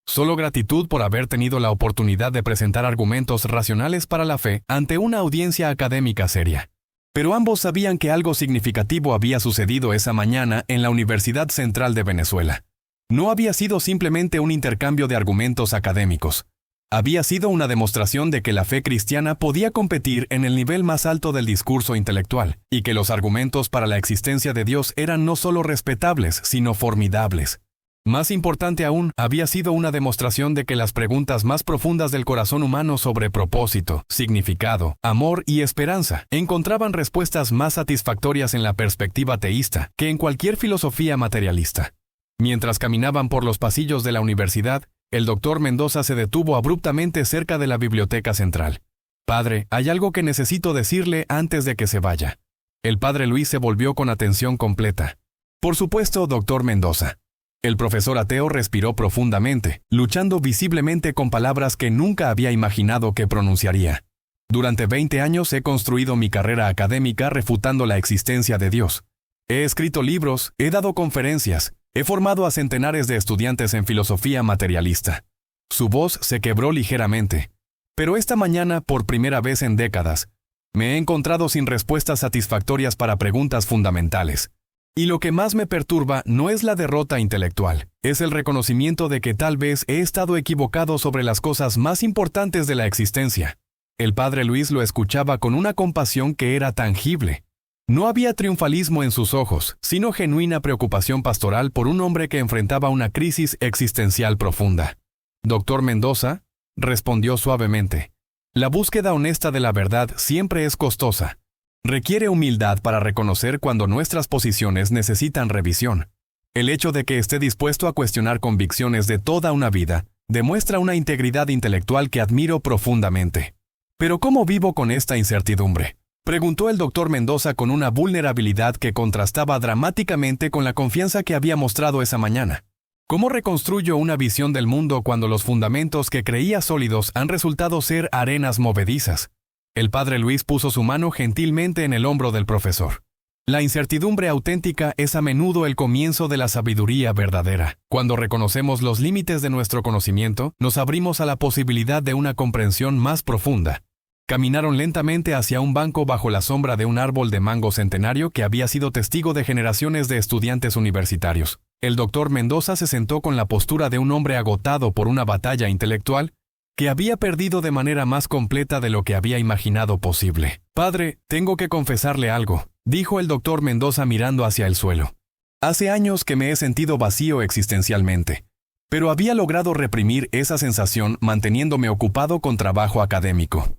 solo gratitud por haber tenido la oportunidad de presentar argumentos racionales para la fe ante una audiencia académica seria. Pero ambos sabían que algo significativo había sucedido esa mañana en la Universidad Central de Venezuela. No había sido simplemente un intercambio de argumentos académicos. Había sido una demostración de que la fe cristiana podía competir en el nivel más alto del discurso intelectual, y que los argumentos para la existencia de Dios eran no solo respetables, sino formidables. Más importante aún, había sido una demostración de que las preguntas más profundas del corazón humano sobre propósito, significado, amor y esperanza encontraban respuestas más satisfactorias en la perspectiva teísta que en cualquier filosofía materialista. Mientras caminaban por los pasillos de la universidad, el doctor Mendoza se detuvo abruptamente cerca de la biblioteca central. «Padre, hay algo que necesito decirle antes de que se vaya». El padre Luis se volvió con atención completa. «Por supuesto, doctor Mendoza». El profesor ateo respiró profundamente, luchando visiblemente con palabras que nunca había imaginado que pronunciaría. «Durante 20 años he construido mi carrera académica refutando la existencia de Dios. He escrito libros, he dado conferencias, he formado a centenares de estudiantes en filosofía materialista». Su voz se quebró ligeramente. «Pero esta mañana, por primera vez en décadas, me he encontrado sin respuestas satisfactorias para preguntas fundamentales. Y lo que más me perturba no es la derrota intelectual, es el reconocimiento de que tal vez he estado equivocado sobre las cosas más importantes de la existencia». El padre Luis lo escuchaba con una compasión que era tangible. No había triunfalismo en sus ojos, sino genuina preocupación pastoral por un hombre que enfrentaba una crisis existencial profunda. «Doctor Mendoza», respondió suavemente, «la búsqueda honesta de la verdad siempre es costosa. Requiere humildad para reconocer cuando nuestras posiciones necesitan revisión. El hecho de que esté dispuesto a cuestionar convicciones de toda una vida demuestra una integridad intelectual que admiro profundamente». «¿Pero cómo vivo con esta incertidumbre?», preguntó el doctor Mendoza con una vulnerabilidad que contrastaba dramáticamente con la confianza que había mostrado esa mañana. «¿Cómo reconstruyo una visión del mundo cuando los fundamentos que creía sólidos han resultado ser arenas movedizas?». El padre Luis puso su mano gentilmente en el hombro del profesor. «La incertidumbre auténtica es a menudo el comienzo de la sabiduría verdadera. Cuando reconocemos los límites de nuestro conocimiento, nos abrimos a la posibilidad de una comprensión más profunda». Caminaron lentamente hacia un banco bajo la sombra de un árbol de mango centenario que había sido testigo de generaciones de estudiantes universitarios. El doctor Mendoza se sentó con la postura de un hombre agotado por una batalla intelectual que había perdido de manera más completa de lo que había imaginado posible. «Padre, tengo que confesarle algo», dijo el doctor Mendoza mirando hacia el suelo. «Hace años que me he sentido vacío existencialmente, pero había logrado reprimir esa sensación manteniéndome ocupado con trabajo académico.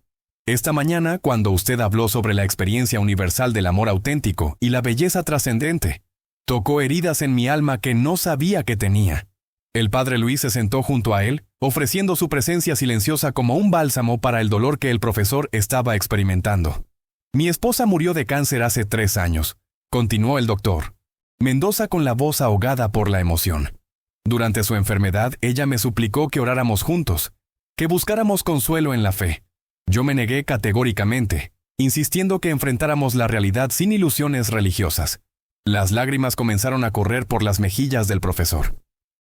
Esta mañana, cuando usted habló sobre la experiencia universal del amor auténtico y la belleza trascendente, tocó heridas en mi alma que no sabía que tenía». El padre Luis se sentó junto a él, ofreciendo su presencia silenciosa como un bálsamo para el dolor que el profesor estaba experimentando. «Mi esposa murió de cáncer hace 3 años», continuó el doctor Mendoza con la voz ahogada por la emoción. «Durante su enfermedad, ella me suplicó que oráramos juntos, que buscáramos consuelo en la fe. Yo me negué categóricamente, insistiendo que enfrentáramos la realidad sin ilusiones religiosas». Las lágrimas comenzaron a correr por las mejillas del profesor.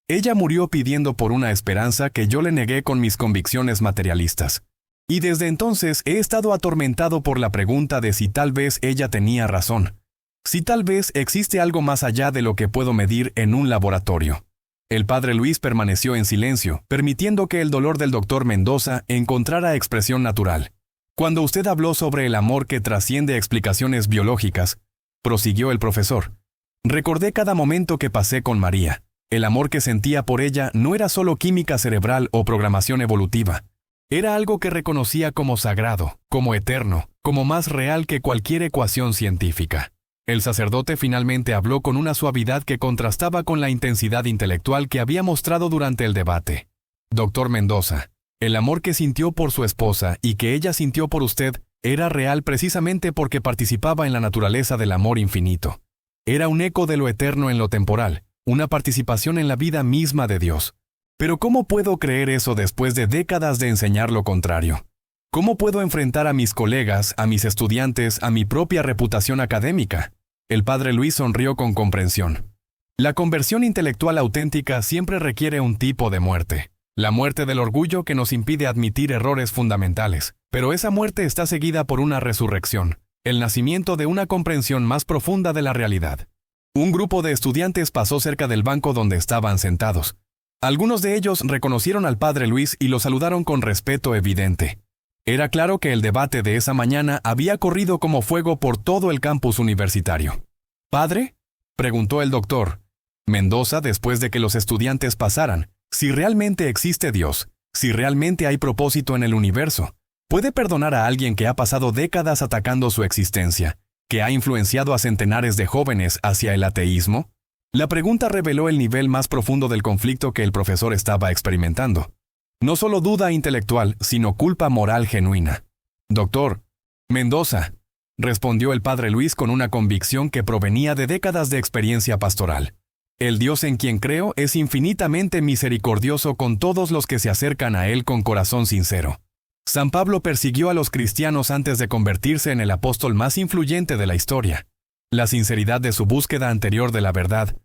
«Ella murió pidiendo por una esperanza que yo le negué con mis convicciones materialistas. Y desde entonces he estado atormentado por la pregunta de si tal vez ella tenía razón, si tal vez existe algo más allá de lo que puedo medir en un laboratorio». El padre Luis permaneció en silencio, permitiendo que el dolor del doctor Mendoza encontrara expresión natural. «Cuando usted habló sobre el amor que trasciende explicaciones biológicas», prosiguió el profesor, «recordé cada momento que pasé con María. El amor que sentía por ella no era solo química cerebral o programación evolutiva. Era algo que reconocía como sagrado, como eterno, como más real que cualquier ecuación científica». El sacerdote finalmente habló con una suavidad que contrastaba con la intensidad intelectual que había mostrado durante el debate. «Doctor Mendoza, El amor que sintió por su esposa y que ella sintió por usted era real precisamente porque participaba en la naturaleza del amor infinito. Era un eco de lo eterno en lo temporal, una participación en la vida misma de Dios. Pero ¿cómo puedo creer eso después de décadas de enseñar lo contrario? ¿Cómo puedo enfrentar a mis colegas, a mis estudiantes, a mi propia reputación académica? El padre Luis sonrió con comprensión. La conversión intelectual auténtica siempre requiere un tipo de muerte. La muerte del orgullo que nos impide admitir errores fundamentales. Pero esa muerte está seguida por una resurrección, el nacimiento de una comprensión más profunda de la realidad. Un grupo de estudiantes pasó cerca del banco donde estaban sentados. Algunos de ellos reconocieron al padre Luis y lo saludaron con respeto evidente. Era claro que el debate de esa mañana había corrido como fuego por todo el campus universitario. ¿Padre?, preguntó el doctor Mendoza después de que los estudiantes pasaran. Si realmente existe Dios, si realmente hay propósito en el universo, ¿puede perdonar a alguien que ha pasado décadas atacando su existencia, que ha influenciado a centenares de jóvenes hacia el ateísmo? La pregunta reveló el nivel más profundo del conflicto que el profesor estaba experimentando. No solo duda intelectual, sino culpa moral genuina. Doctor Mendoza, respondió el padre Luis con una convicción que provenía de décadas de experiencia pastoral. El Dios en quien creo es infinitamente misericordioso con todos los que se acercan a Él con corazón sincero. San Pablo persiguió a los cristianos antes de convertirse en el apóstol más influyente de la historia. La sinceridad de su búsqueda anterior de la verdad,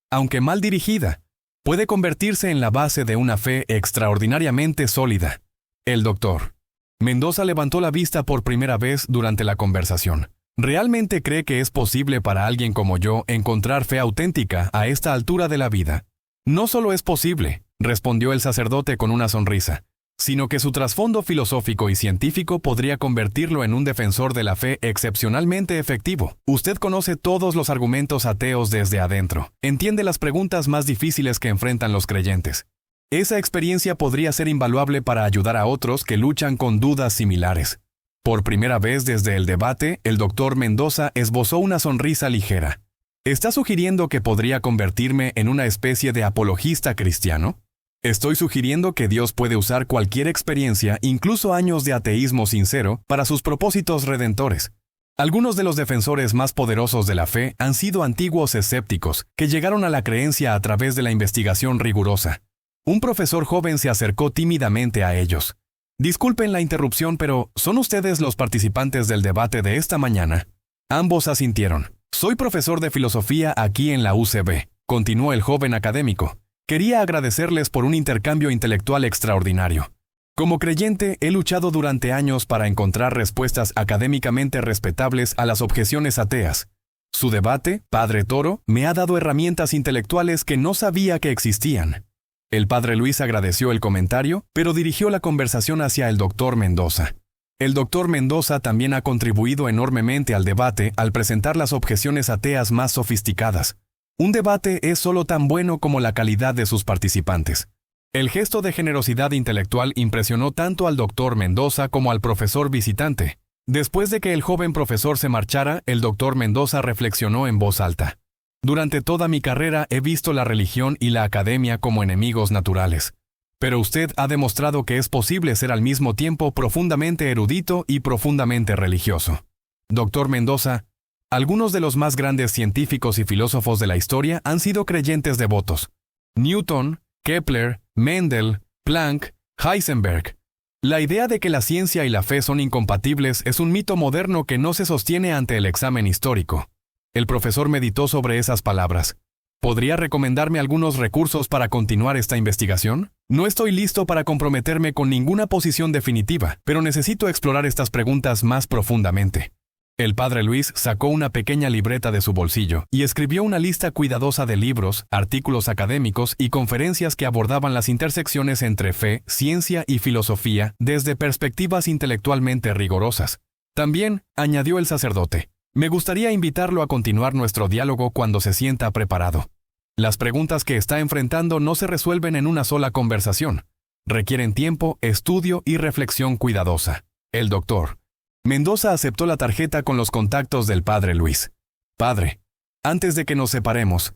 aunque mal dirigida, puede convertirse en la base de una fe extraordinariamente sólida. El doctor Mendoza levantó la vista por primera vez durante la conversación. ¿Realmente cree que es posible para alguien como yo encontrar fe auténtica a esta altura de la vida? No solo es posible, respondió el sacerdote con una sonrisa, sino que su trasfondo filosófico y científico podría convertirlo en un defensor de la fe excepcionalmente efectivo. Usted conoce todos los argumentos ateos desde adentro. Entiende las preguntas más difíciles que enfrentan los creyentes. Esa experiencia podría ser invaluable para ayudar a otros que luchan con dudas similares. Por primera vez desde el debate, el doctor Mendoza esbozó una sonrisa ligera. ¿Está sugiriendo que podría convertirme en una especie de apologista cristiano? Estoy sugiriendo que Dios puede usar cualquier experiencia, incluso años de ateísmo sincero, para sus propósitos redentores. Algunos de los defensores más poderosos de la fe han sido antiguos escépticos, que llegaron a la creencia a través de la investigación rigurosa. Un profesor joven se acercó tímidamente a ellos. Disculpen la interrupción, pero ¿son ustedes los participantes del debate de esta mañana? Ambos asintieron. Soy profesor de filosofía aquí en la UCB, continuó el joven académico. Quería agradecerles por un intercambio intelectual extraordinario. Como creyente, he luchado durante años para encontrar respuestas académicamente respetables a las objeciones ateas. Su debate, Padre Toro, me ha dado herramientas intelectuales que no sabía que existían. El padre Luis agradeció el comentario, pero dirigió la conversación hacia el doctor Mendoza. El doctor Mendoza también ha contribuido enormemente al debate al presentar las objeciones ateas más sofisticadas. Un debate es solo tan bueno como la calidad de sus participantes. El gesto de generosidad intelectual impresionó tanto al doctor Mendoza como al profesor visitante. Después de que el joven profesor se marchara, el doctor Mendoza reflexionó en voz alta. Durante toda mi carrera he visto la religión y la academia como enemigos naturales. Pero usted ha demostrado que es posible ser al mismo tiempo profundamente erudito y profundamente religioso. Doctor Mendoza, algunos de los más grandes científicos y filósofos de la historia han sido creyentes devotos. Newton, Kepler, Mendel, Planck, Heisenberg. La idea de que la ciencia y la fe son incompatibles es un mito moderno que no se sostiene ante el examen histórico. El profesor meditó sobre esas palabras. ¿Podría recomendarme algunos recursos para continuar esta investigación? No estoy listo para comprometerme con ninguna posición definitiva, pero necesito explorar estas preguntas más profundamente. El padre Luis sacó una pequeña libreta de su bolsillo y escribió una lista cuidadosa de libros, artículos académicos y conferencias que abordaban las intersecciones entre fe, ciencia y filosofía desde perspectivas intelectualmente rigurosas. También, añadió el sacerdote, me gustaría invitarlo a continuar nuestro diálogo cuando se sienta preparado. Las preguntas que está enfrentando no se resuelven en una sola conversación. Requieren tiempo, estudio y reflexión cuidadosa. El doctor Mendoza aceptó la tarjeta con los contactos del padre Luis. Padre, antes de que nos separemos,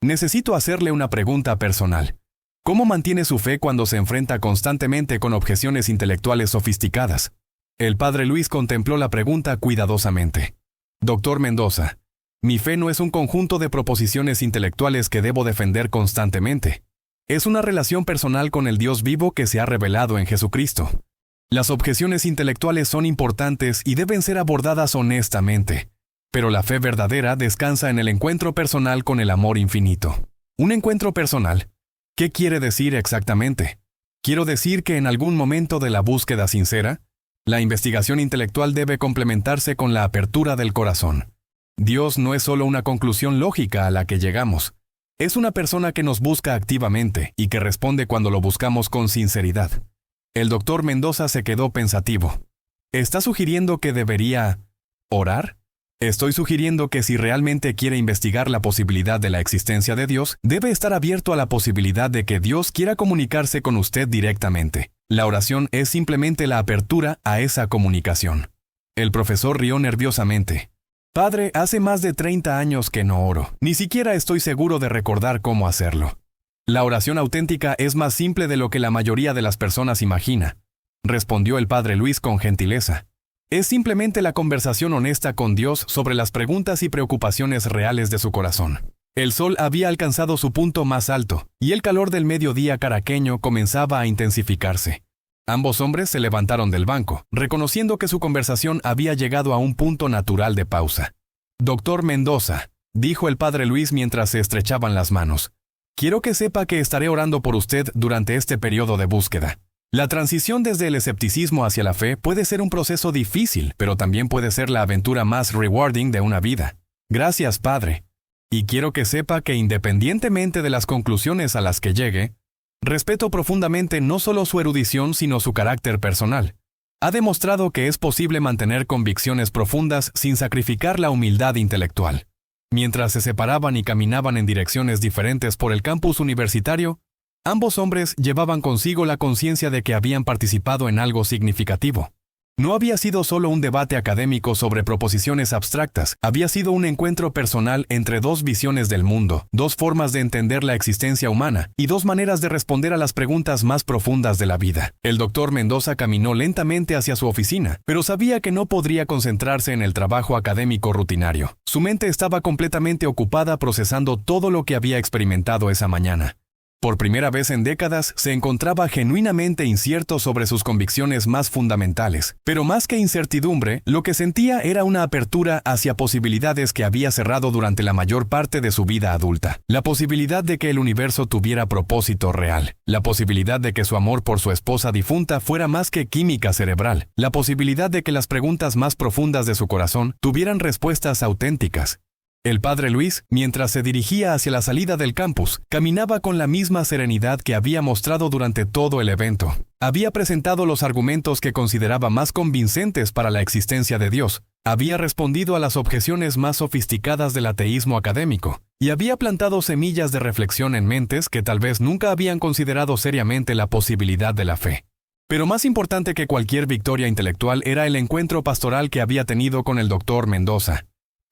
necesito hacerle una pregunta personal. ¿Cómo mantiene su fe cuando se enfrenta constantemente con objeciones intelectuales sofisticadas? El padre Luis contempló la pregunta cuidadosamente. Doctor Mendoza, mi fe no es un conjunto de proposiciones intelectuales que debo defender constantemente. Es una relación personal con el Dios vivo que se ha revelado en Jesucristo. Las objeciones intelectuales son importantes y deben ser abordadas honestamente, pero la fe verdadera descansa en el encuentro personal con el amor infinito. ¿Un encuentro personal? ¿Qué quiere decir exactamente? Quiero decir que en algún momento de la búsqueda sincera, la investigación intelectual debe complementarse con la apertura del corazón. Dios no es solo una conclusión lógica a la que llegamos. Es una persona que nos busca activamente y que responde cuando lo buscamos con sinceridad. El doctor Mendoza se quedó pensativo. ¿Está sugiriendo que debería orar? Estoy sugiriendo que si realmente quiere investigar la posibilidad de la existencia de Dios, debe estar abierto a la posibilidad de que Dios quiera comunicarse con usted directamente. La oración es simplemente la apertura a esa comunicación. El profesor rió nerviosamente. Padre, hace más de 30 años que no oro. Ni siquiera estoy seguro de recordar cómo hacerlo. La oración auténtica es más simple de lo que la mayoría de las personas imagina, respondió el padre Luis con gentileza. Es simplemente la conversación honesta con Dios sobre las preguntas y preocupaciones reales de su corazón. El sol había alcanzado su punto más alto, y el calor del mediodía caraqueño comenzaba a intensificarse. Ambos hombres se levantaron del banco, reconociendo que su conversación había llegado a un punto natural de pausa. Doctor Mendoza, dijo el padre Luis mientras se estrechaban las manos, quiero que sepa que estaré orando por usted durante este periodo de búsqueda. La transición desde el escepticismo hacia la fe puede ser un proceso difícil, pero también puede ser la aventura más rewarding de una vida. Gracias, padre. Y quiero que sepa que independientemente de las conclusiones a las que llegue, respeto profundamente no solo su erudición, sino su carácter personal. Ha demostrado que es posible mantener convicciones profundas sin sacrificar la humildad intelectual. Mientras se separaban y caminaban en direcciones diferentes por el campus universitario, ambos hombres llevaban consigo la conciencia de que habían participado en algo significativo. No había sido solo un debate académico sobre proposiciones abstractas, había sido un encuentro personal entre dos visiones del mundo, dos formas de entender la existencia humana y dos maneras de responder a las preguntas más profundas de la vida. El doctor Mendoza caminó lentamente hacia su oficina, pero sabía que no podría concentrarse en el trabajo académico rutinario. Su mente estaba completamente ocupada procesando todo lo que había experimentado esa mañana. Por primera vez en décadas, se encontraba genuinamente incierto sobre sus convicciones más fundamentales. Pero más que incertidumbre, lo que sentía era una apertura hacia posibilidades que había cerrado durante la mayor parte de su vida adulta. La posibilidad de que el universo tuviera propósito real. La posibilidad de que su amor por su esposa difunta fuera más que química cerebral. La posibilidad de que las preguntas más profundas de su corazón tuvieran respuestas auténticas. El padre Luis, mientras se dirigía hacia la salida del campus, caminaba con la misma serenidad que había mostrado durante todo el evento. Había presentado los argumentos que consideraba más convincentes para la existencia de Dios, había respondido a las objeciones más sofisticadas del ateísmo académico, y había plantado semillas de reflexión en mentes que tal vez nunca habían considerado seriamente la posibilidad de la fe. Pero más importante que cualquier victoria intelectual era el encuentro pastoral que había tenido con el doctor Mendoza.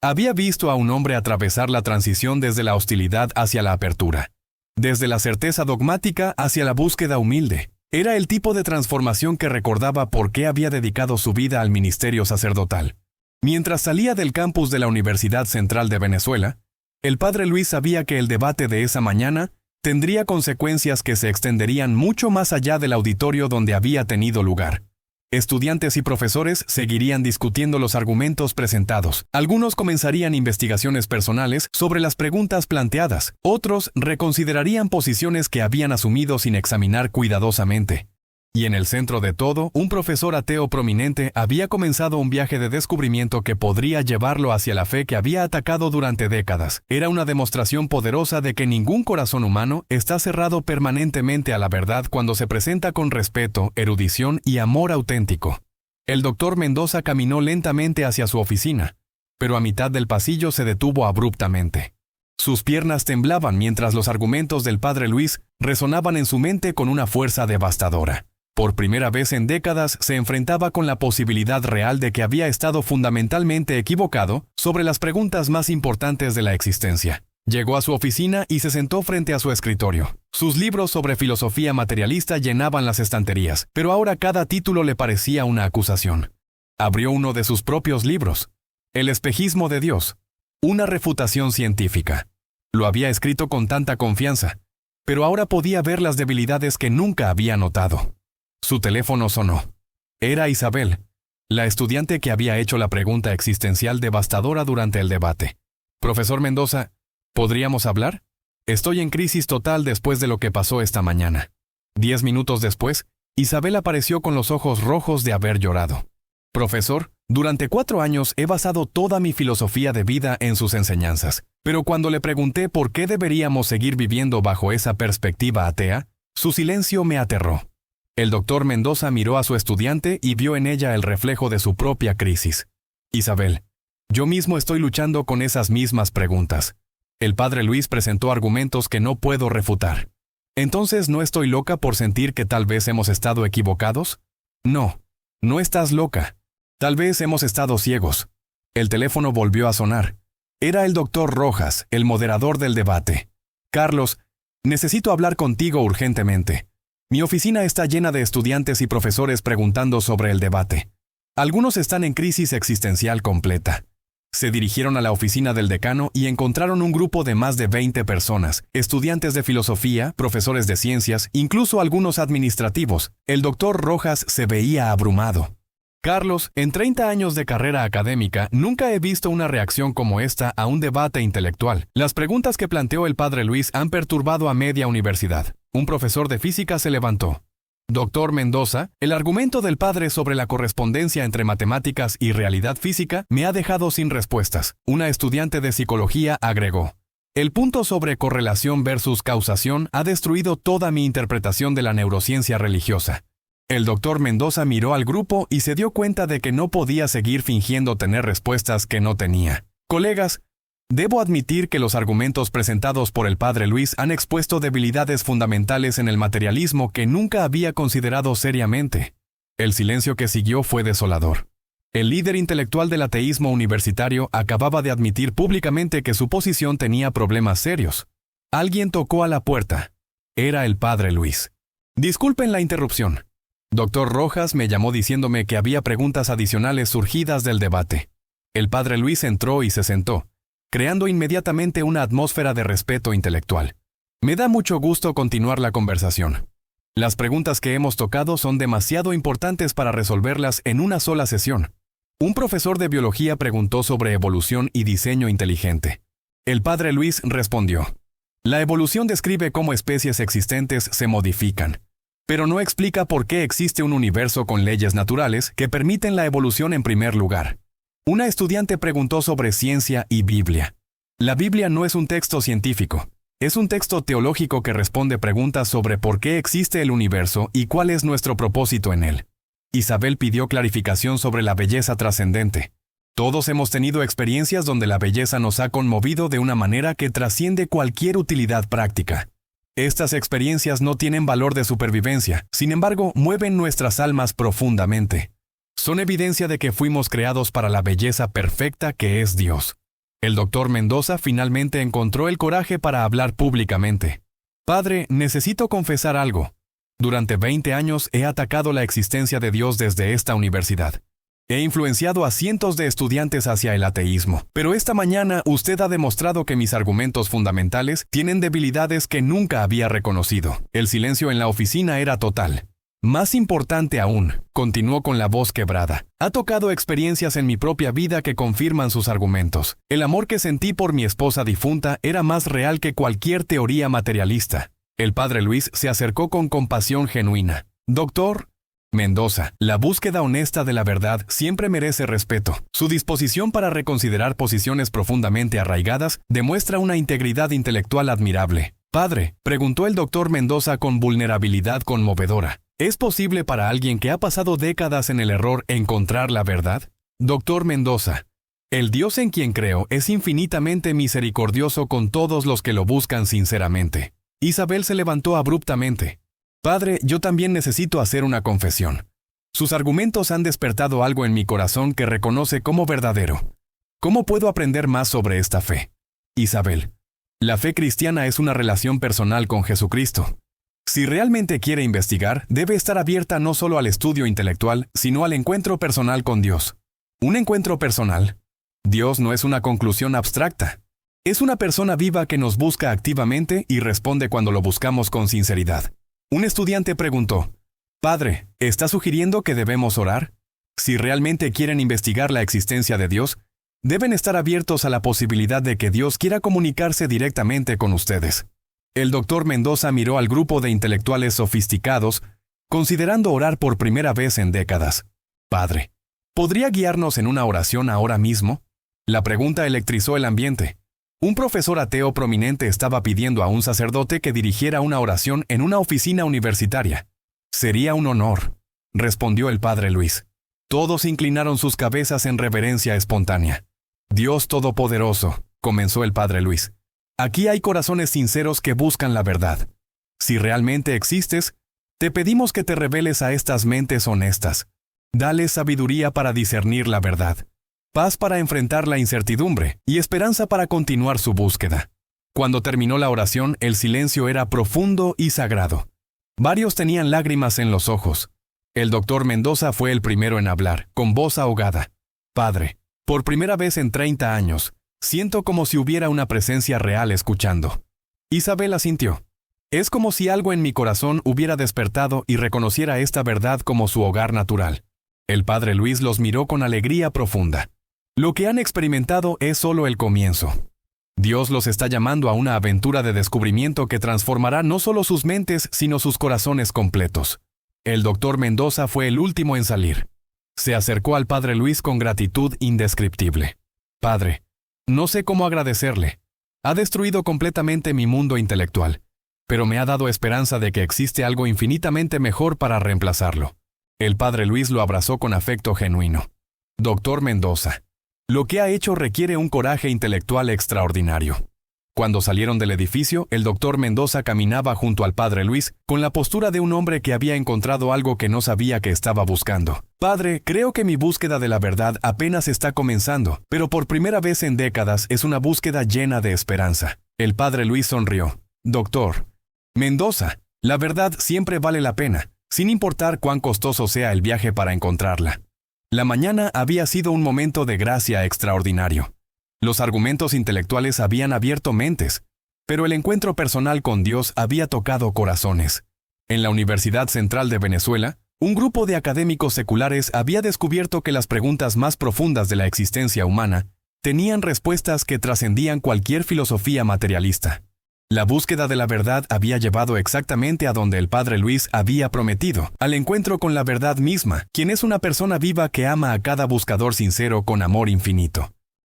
Había visto a un hombre atravesar la transición desde la hostilidad hacia la apertura, desde la certeza dogmática hacia la búsqueda humilde. Era el tipo de transformación que recordaba por qué había dedicado su vida al ministerio sacerdotal. Mientras salía del campus de la Universidad Central de Venezuela, el padre Luis sabía que el debate de esa mañana tendría consecuencias que se extenderían mucho más allá del auditorio donde había tenido lugar. Estudiantes y profesores seguirían discutiendo los argumentos presentados. Algunos comenzarían investigaciones personales sobre las preguntas planteadas. Otros reconsiderarían posiciones que habían asumido sin examinar cuidadosamente. Y en el centro de todo, un profesor ateo prominente había comenzado un viaje de descubrimiento que podría llevarlo hacia la fe que había atacado durante décadas. Era una demostración poderosa de que ningún corazón humano está cerrado permanentemente a la verdad cuando se presenta con respeto, erudición y amor auténtico. El doctor Mendoza caminó lentamente hacia su oficina, pero a mitad del pasillo se detuvo abruptamente. Sus piernas temblaban mientras los argumentos del padre Luis resonaban en su mente con una fuerza devastadora. Por primera vez en décadas se enfrentaba con la posibilidad real de que había estado fundamentalmente equivocado sobre las preguntas más importantes de la existencia. Llegó a su oficina y se sentó frente a su escritorio. Sus libros sobre filosofía materialista llenaban las estanterías, pero ahora cada título le parecía una acusación. Abrió uno de sus propios libros, El espejismo de Dios, una refutación científica. Lo había escrito con tanta confianza, pero ahora podía ver las debilidades que nunca había notado. Su teléfono sonó. Era Isabel, la estudiante que había hecho la pregunta existencial devastadora durante el debate. Profesor Mendoza, ¿podríamos hablar? Estoy en crisis total después de lo que pasó esta mañana. 10 minutos después, Isabel apareció con los ojos rojos de haber llorado. Profesor, durante 4 años he basado toda mi filosofía de vida en sus enseñanzas, pero cuando le pregunté por qué deberíamos seguir viviendo bajo esa perspectiva atea, su silencio me aterró. El doctor Mendoza miró a su estudiante y vio en ella el reflejo de su propia crisis. Isabel, yo mismo estoy luchando con esas mismas preguntas. El padre Luis presentó argumentos que no puedo refutar. ¿Entonces no estoy loca por sentir que tal vez hemos estado equivocados? No, no estás loca. Tal vez hemos estado ciegos. El teléfono volvió a sonar. Era el doctor Rojas, el moderador del debate. Carlos, necesito hablar contigo urgentemente. Mi oficina está llena de estudiantes y profesores preguntando sobre el debate. Algunos están en crisis existencial completa. Se dirigieron a la oficina del decano y encontraron un grupo de más de 20 personas, estudiantes de filosofía, profesores de ciencias, incluso algunos administrativos. El doctor Rojas se veía abrumado. Carlos, en 30 años de carrera académica, nunca he visto una reacción como esta a un debate intelectual. Las preguntas que planteó el padre Luis han perturbado a media universidad. Un profesor de física se levantó. Doctor Mendoza, el argumento del padre sobre la correspondencia entre matemáticas y realidad física me ha dejado sin respuestas. Una estudiante de psicología agregó. El punto sobre correlación versus causación ha destruido toda mi interpretación de la neurociencia religiosa. El doctor Mendoza miró al grupo y se dio cuenta de que no podía seguir fingiendo tener respuestas que no tenía. Colegas, debo admitir que los argumentos presentados por el padre Luis han expuesto debilidades fundamentales en el materialismo que nunca había considerado seriamente. El silencio que siguió fue desolador. El líder intelectual del ateísmo universitario acababa de admitir públicamente que su posición tenía problemas serios. Alguien tocó a la puerta. Era el padre Luis. Disculpen la interrupción. Doctor Rojas me llamó diciéndome que había preguntas adicionales surgidas del debate. El padre Luis entró y se sentó, creando inmediatamente una atmósfera de respeto intelectual. Me da mucho gusto continuar la conversación. Las preguntas que hemos tocado son demasiado importantes para resolverlas en una sola sesión. Un profesor de biología preguntó sobre evolución y diseño inteligente. El padre Luis respondió: la evolución describe cómo especies existentes se modifican, pero no explica por qué existe un universo con leyes naturales que permiten la evolución en primer lugar. Una estudiante preguntó sobre ciencia y Biblia. La Biblia no es un texto científico, es un texto teológico que responde preguntas sobre por qué existe el universo y cuál es nuestro propósito en él. Isabel pidió clarificación sobre la belleza trascendente. Todos hemos tenido experiencias donde la belleza nos ha conmovido de una manera que trasciende cualquier utilidad práctica. Estas experiencias no tienen valor de supervivencia, sin embargo, mueven nuestras almas profundamente. Son evidencia de que fuimos creados para la belleza perfecta que es Dios. El doctor Mendoza finalmente encontró el coraje para hablar públicamente. Padre, necesito confesar algo. Durante 20 años he atacado la existencia de Dios desde esta universidad. He influenciado a cientos de estudiantes hacia el ateísmo, pero esta mañana usted ha demostrado que mis argumentos fundamentales tienen debilidades que nunca había reconocido. El silencio en la oficina era total. Más importante aún, continuó con la voz quebrada, ha tocado experiencias en mi propia vida que confirman sus argumentos. El amor que sentí por mi esposa difunta era más real que cualquier teoría materialista. El padre Luis se acercó con compasión genuina. Doctor Mendoza, la búsqueda honesta de la verdad siempre merece respeto. Su disposición para reconsiderar posiciones profundamente arraigadas demuestra una integridad intelectual admirable. Padre, preguntó el doctor Mendoza con vulnerabilidad conmovedora, ¿es posible para alguien que ha pasado décadas en el error encontrar la verdad? Doctor Mendoza, el Dios en quien creo es infinitamente misericordioso con todos los que lo buscan sinceramente. Isabel se levantó abruptamente. Padre, yo también necesito hacer una confesión. Sus argumentos han despertado algo en mi corazón que reconoce como verdadero. ¿Cómo puedo aprender más sobre esta fe? Isabel. La fe cristiana es una relación personal con Jesucristo. Si realmente quiere investigar, debe estar abierta no solo al estudio intelectual, sino al encuentro personal con Dios. Un encuentro personal. Dios no es una conclusión abstracta. Es una persona viva que nos busca activamente y responde cuando lo buscamos con sinceridad. Un estudiante preguntó, «Padre, ¿está sugiriendo que debemos orar? Si realmente quieren investigar la existencia de Dios, deben estar abiertos a la posibilidad de que Dios quiera comunicarse directamente con ustedes». El doctor Mendoza miró al grupo de intelectuales sofisticados, considerando orar por primera vez en décadas. «Padre, ¿podría guiarnos en una oración ahora mismo?» La pregunta electrizó el ambiente. Un profesor ateo prominente estaba pidiendo a un sacerdote que dirigiera una oración en una oficina universitaria. «Sería un honor», respondió el padre Luis. Todos inclinaron sus cabezas en reverencia espontánea. «Dios Todopoderoso», comenzó el padre Luis. «Aquí hay corazones sinceros que buscan la verdad. Si realmente existes, te pedimos que te reveles a estas mentes honestas. Dale sabiduría para discernir la verdad, paz para enfrentar la incertidumbre y esperanza para continuar su búsqueda». Cuando terminó la oración, el silencio era profundo y sagrado. Varios tenían lágrimas en los ojos. El doctor Mendoza fue el primero en hablar, con voz ahogada. «Padre, por primera vez en 30 años, siento como si hubiera una presencia real escuchando». Isabel asintió. «Es como si algo en mi corazón hubiera despertado y reconociera esta verdad como su hogar natural». El padre Luis los miró con alegría profunda. «Lo que han experimentado es solo el comienzo. Dios los está llamando a una aventura de descubrimiento que transformará no solo sus mentes, sino sus corazones completos». El doctor Mendoza fue el último en salir. Se acercó al padre Luis con gratitud indescriptible. «Padre, no sé cómo agradecerle. Ha destruido completamente mi mundo intelectual, pero me ha dado esperanza de que existe algo infinitamente mejor para reemplazarlo». El padre Luis lo abrazó con afecto genuino. «Doctor Mendoza, lo que ha hecho requiere un coraje intelectual extraordinario». Cuando salieron del edificio, el doctor Mendoza caminaba junto al padre Luis, con la postura de un hombre que había encontrado algo que no sabía que estaba buscando. «Padre, creo que mi búsqueda de la verdad apenas está comenzando, pero por primera vez en décadas es una búsqueda llena de esperanza». El padre Luis sonrió. «Doctor Mendoza, la verdad siempre vale la pena, sin importar cuán costoso sea el viaje para encontrarla». La mañana había sido un momento de gracia extraordinario. Los argumentos intelectuales habían abierto mentes, pero el encuentro personal con Dios había tocado corazones. En la Universidad Central de Venezuela, un grupo de académicos seculares había descubierto que las preguntas más profundas de la existencia humana tenían respuestas que trascendían cualquier filosofía materialista. La búsqueda de la verdad había llevado exactamente a donde el padre Luis había prometido, al encuentro con la verdad misma, quien es una persona viva que ama a cada buscador sincero con amor infinito.